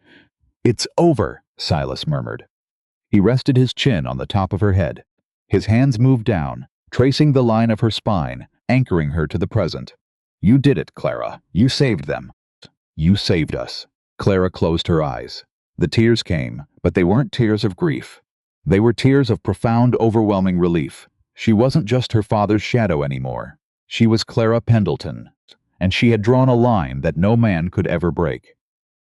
"It's over," Silas murmured. He rested his chin on the top of her head. His hands moved down, tracing the line of her spine, anchoring her to the present. "You did it, Clara. You saved them. You saved us." Clara closed her eyes. The tears came, but they weren't tears of grief. They were tears of profound, overwhelming relief. She wasn't just her father's shadow anymore. She was Clara Pendleton, and she had drawn a line that no man could ever break.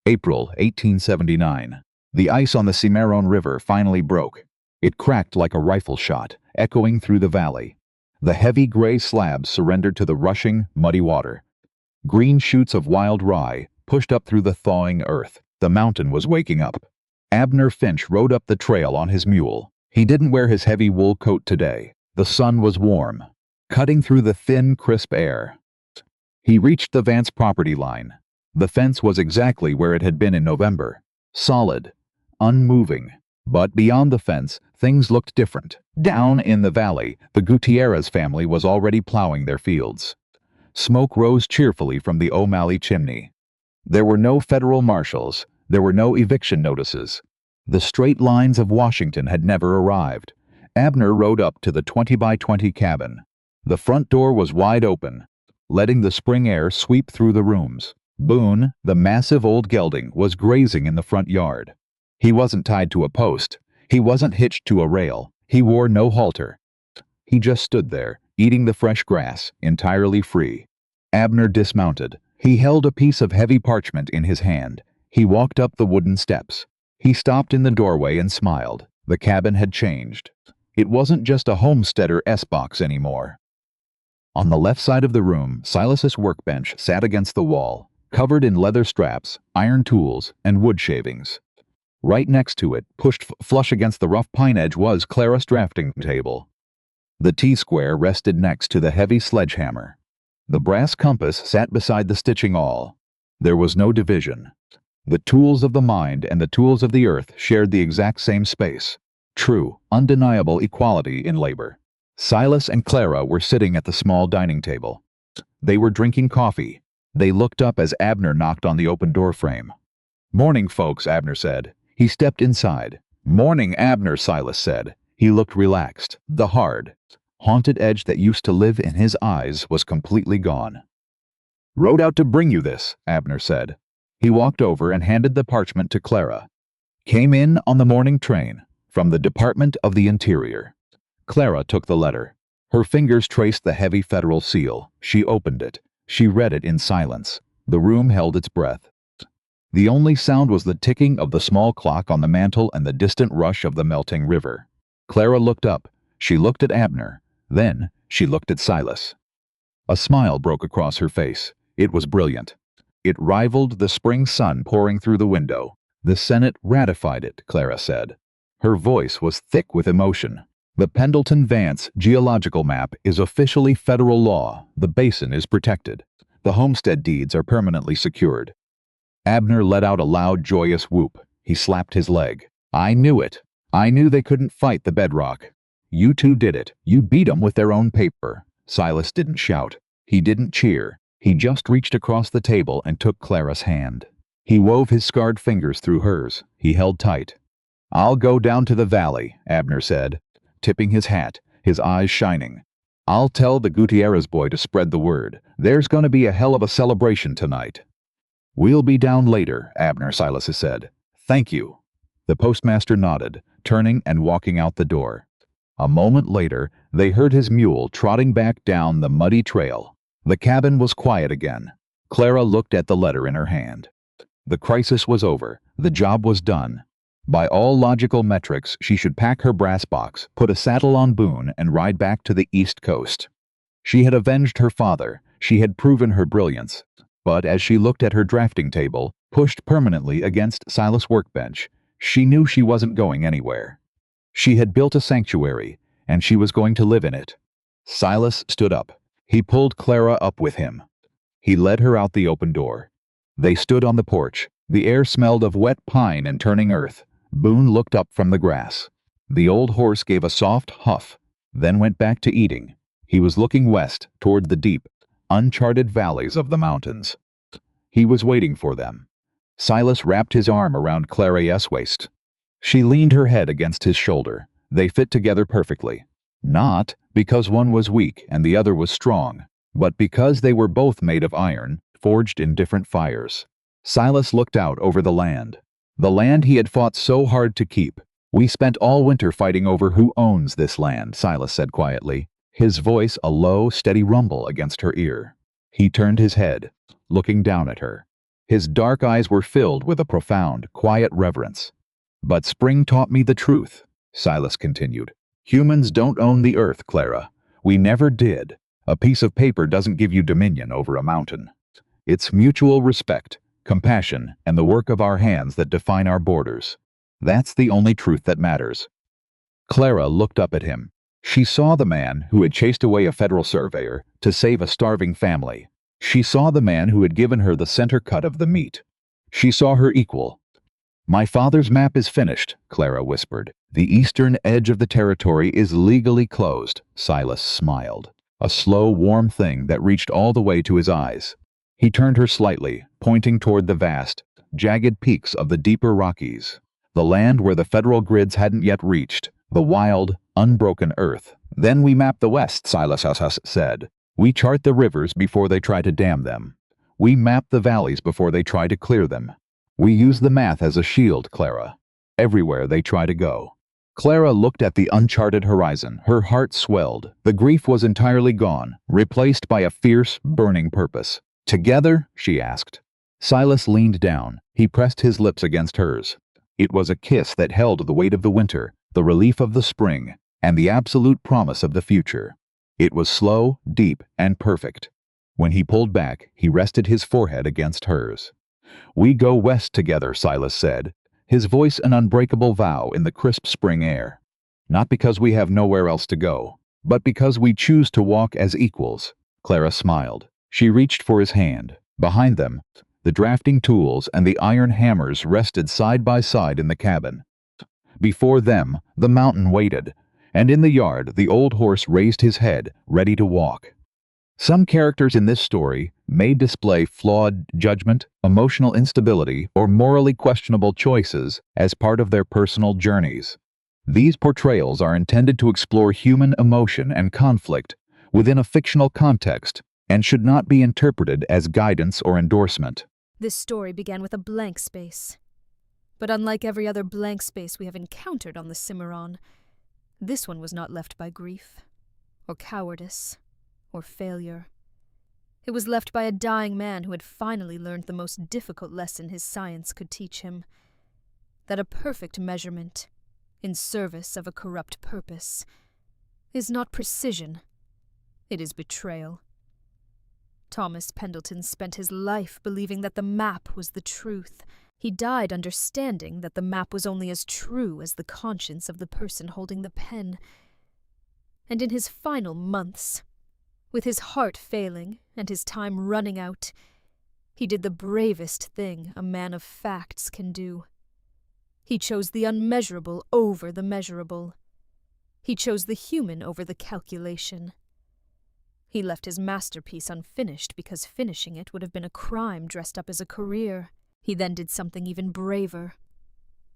April 1879. The ice on the Cimarron River finally broke. It cracked like a rifle shot, echoing through the valley. The heavy gray slabs surrendered to the rushing, muddy water. Green shoots of wild rye pushed up through the thawing earth. The mountain was waking up. Abner Finch rode up the trail on his mule. He didn't wear his heavy wool coat today. The sun was warm, cutting through the thin, crisp air. He reached the Vance property line. The fence was exactly where it had been in November. Solid, unmoving. But beyond the fence, things looked different. Down in the valley, the Gutierrez family was already plowing their fields. Smoke rose cheerfully from the O'Malley chimney. There were no federal marshals. There were no eviction notices. The straight lines of Washington had never arrived. Abner rode up to the 20-by-20 cabin. The front door was wide open, letting the spring air sweep through the rooms. Boone, the massive old gelding, was grazing in the front yard. He wasn't tied to a post. He wasn't hitched to a rail. He wore no halter. He just stood there, eating the fresh grass, entirely free. Abner dismounted. He held a piece of heavy parchment in his hand. He walked up the wooden steps. He stopped in the doorway and smiled. The cabin had changed. It wasn't just a homesteader S-box anymore. On the left side of the room, Silas's workbench sat against the wall, covered in leather straps, iron tools, and wood shavings. Right next to it, pushed flush against the rough pine edge, was Clara's drafting table. The T-square rested next to the heavy sledgehammer. The brass compass sat beside the stitching awl. There was no division. The tools of the mind and the tools of the earth shared the exact same space. True, undeniable equality in labor. Silas and Clara were sitting at the small dining table. They were drinking coffee. They looked up as Abner knocked on the open door frame. "Morning, folks," Abner said. He stepped inside. "Morning, Abner," Silas said. He looked relaxed. The hard, haunted edge that used to live in his eyes was completely gone. "Rode out to bring you this," Abner said. He walked over and handed the parchment to Clara. "Came in on the morning train, from the Department of the Interior." Clara took the letter. Her fingers traced the heavy federal seal. She opened it. She read it in silence. The room held its breath. The only sound was the ticking of the small clock on the mantel and the distant rush of the melting river. Clara looked up. She looked at Abner. Then she looked at Silas. A smile broke across her face. It was brilliant. It rivaled the spring sun pouring through the window. "The Senate ratified it," Clara said. Her voice was thick with emotion. "The Pendleton-Vance geological map is officially federal law. The basin is protected. The homestead deeds are permanently secured." Abner let out a loud, joyous whoop. He slapped his leg. "I knew it. I knew they couldn't fight the bedrock. You two did it. You beat 'em with their own paper." Silas didn't shout. He didn't cheer. He just reached across the table and took Clara's hand. He wove his scarred fingers through hers. He held tight. "I'll go down to the valley," Abner said, tipping his hat, his eyes shining. "I'll tell the Gutierrez boy to spread the word. There's going to be a hell of a celebration tonight." "We'll be down later," Abner Silas said. "Thank you." The postmaster nodded, turning and walking out the door. A moment later, they heard his mule trotting back down the muddy trail. The cabin was quiet again. Clara looked at the letter in her hand. The crisis was over. The job was done. By all logical metrics, she should pack her brass box, put a saddle on Boone, and ride back to the East Coast. She had avenged her father. She had proven her brilliance. But as she looked at her drafting table, pushed permanently against Silas' workbench, she knew she wasn't going anywhere. She had built a sanctuary, and she was going to live in it. Silas stood up. He pulled Clara up with him. He led her out the open door. They stood on the porch. The air smelled of wet pine and turning earth. Boone looked up from the grass. The old horse gave a soft huff, then went back to eating. He was looking west, toward the deep, uncharted valleys of the mountains. He was waiting for them. Silas wrapped his arm around Clara's waist. She leaned her head against his shoulder. They fit together perfectly. Not because one was weak and the other was strong, but because they were both made of iron, forged in different fires. Silas looked out over the land he had fought so hard to keep. "We spent all winter fighting over who owns this land," Silas said quietly, his voice a low, steady rumble against her ear. He turned his head, looking down at her. His dark eyes were filled with a profound, quiet reverence. "But spring taught me the truth," Silas continued. "Humans don't own the earth, Clara. We never did. A piece of paper doesn't give you dominion over a mountain. It's mutual respect, compassion, and the work of our hands that define our borders. That's the only truth that matters." Clara looked up at him. She saw the man who had chased away a federal surveyor to save a starving family. She saw the man who had given her the center cut of the meat. She saw her equal. "My father's map is finished," Clara whispered. "The eastern edge of the territory is legally closed." Silas smiled, a slow, warm thing that reached all the way to his eyes. He turned her slightly, pointing toward the vast, jagged peaks of the deeper Rockies, the land where the federal grids hadn't yet reached, the wild, unbroken earth. "Then we map the west," Silas said. "We chart the rivers before they try to dam them. We map the valleys before they try to clear them. We use the math as a shield, Clara, everywhere they try to go." Clara looked at the uncharted horizon. Her heart swelled. The grief was entirely gone, replaced by a fierce, burning purpose. "Together?" she asked. Silas leaned down. He pressed his lips against hers. It was a kiss that held the weight of the winter, the relief of the spring, and the absolute promise of the future. It was slow, deep, and perfect. When he pulled back, he rested his forehead against hers. "We go west together," Silas said, his voice an unbreakable vow in the crisp spring air. "Not because we have nowhere else to go, but because we choose to walk as equals." Clara smiled. She reached for his hand. Behind them, the drafting tools and the iron hammers rested side by side in the cabin. Before them, the mountain waited, and in the yard, the old horse raised his head, ready to walk. Some characters in this story may display flawed judgment, emotional instability, or morally questionable choices as part of their personal journeys. These portrayals are intended to explore human emotion and conflict within a fictional context and should not be interpreted as guidance or endorsement. This story began with a blank space. But unlike every other blank space we have encountered on the Cimarron, this one was not left by grief, or cowardice, or failure. It was left by a dying man who had finally learned the most difficult lesson his science could teach him: that a perfect measurement, in service of a corrupt purpose, is not precision, it is betrayal. Thomas Pendleton spent his life believing that the map was the truth. He died understanding that the map was only as true as the conscience of the person holding the pen. And in his final months, with his heart failing and his time running out, he did the bravest thing a man of facts can do. He chose the unmeasurable over the measurable. He chose the human over the calculation. He left his masterpiece unfinished because finishing it would have been a crime dressed up as a career. He then did something even braver.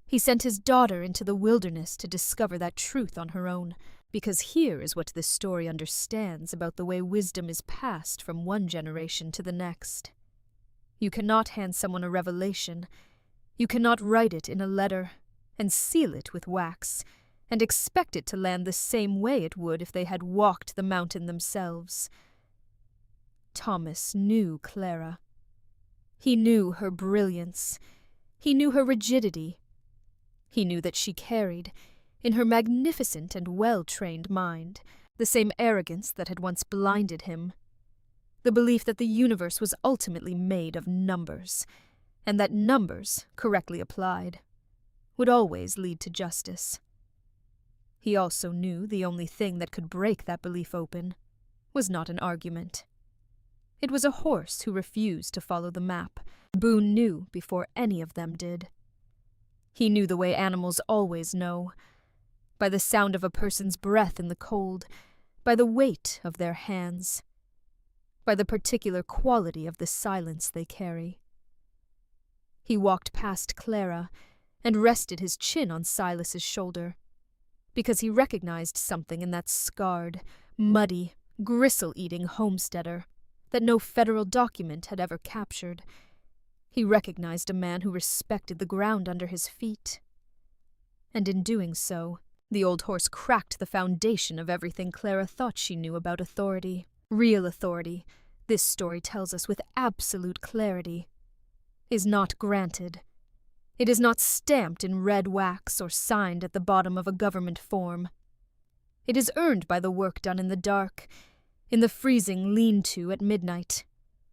He sent his daughter into the wilderness to discover that truth on her own, because here is what this story understands about the way wisdom is passed from one generation to the next. You cannot hand someone a revelation. You cannot write it in a letter and seal it with wax and expect it to land the same way it would if they had walked the mountain themselves. Thomas knew Clara. He knew her brilliance. He knew her rigidity. He knew that she carried, in her magnificent and well-trained mind, the same arrogance that had once blinded him. The belief that the universe was ultimately made of numbers, and that numbers, correctly applied, would always lead to justice. He also knew the only thing that could break that belief open was not an argument. It was a horse who refused to follow the map. Boone knew before any of them did. He knew the way animals always know, by the sound of a person's breath in the cold, by the weight of their hands, by the particular quality of the silence they carry. He walked past Clara and rested his chin on Silas's shoulder, because he recognized something in that scarred, muddy, gristle-eating homesteader that no federal document had ever captured. He recognized a man who respected the ground under his feet. And in doing so, the old horse cracked the foundation of everything Clara thought she knew about authority. Real authority, this story tells us with absolute clarity, is not granted. It is not stamped in red wax or signed at the bottom of a government form. It is earned by the work done in the dark, in the freezing lean-to at midnight,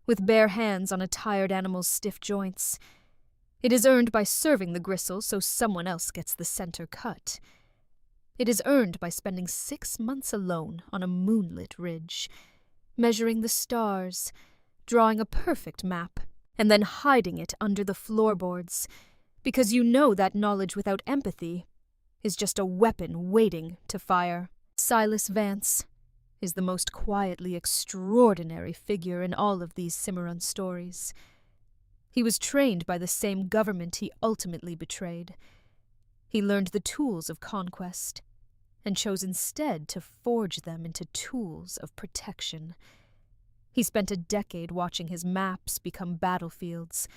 with bare hands on a tired animal's stiff joints. It is earned by serving the gristle so someone else gets the center cut. It is earned by spending 6 months alone on a moonlit ridge, measuring the stars, drawing a perfect map, and then hiding it under the floorboards, because you know that knowledge without empathy is just a weapon waiting to fire. Silas Vance is the most quietly extraordinary figure in all of these Cimarron stories. He was trained by the same government he ultimately betrayed. He learned the tools of conquest, and chose instead to forge them into tools of protection. He spent a decade watching his maps become battlefields,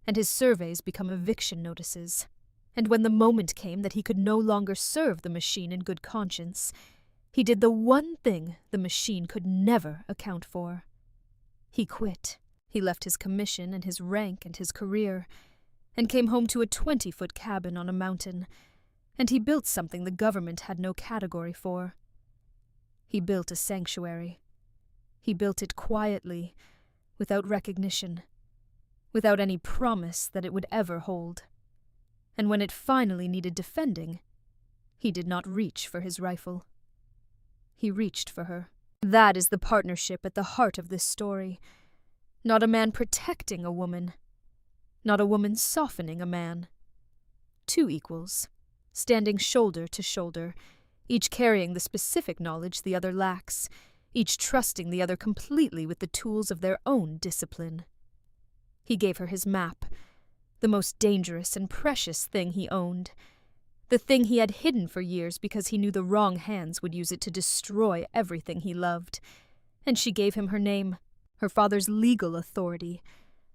and his surveys become eviction notices. And when the moment came that he could no longer serve the machine in good conscience, he did the one thing the machine could never account for. He quit. He left his commission and his rank and his career, and came home to a 20-foot cabin on a mountain, and he built something the government had no category for. He built a sanctuary. He built it quietly, without recognition, without any promise that it would ever hold. And when it finally needed defending, he did not reach for his rifle. He reached for her. That is the partnership at the heart of this story. Not a man protecting a woman. Not a woman softening a man. 2 equals, standing shoulder to shoulder, each carrying the specific knowledge the other lacks, each trusting the other completely with the tools of their own discipline. He gave her his map, the most dangerous and precious thing he owned, the thing he had hidden for years because he knew the wrong hands would use it to destroy everything he loved. And she gave him her name, her father's legal authority,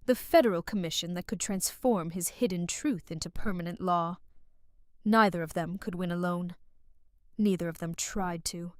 the federal commission that could transform his hidden truth into permanent law. Neither of them could win alone. Neither of them tried to.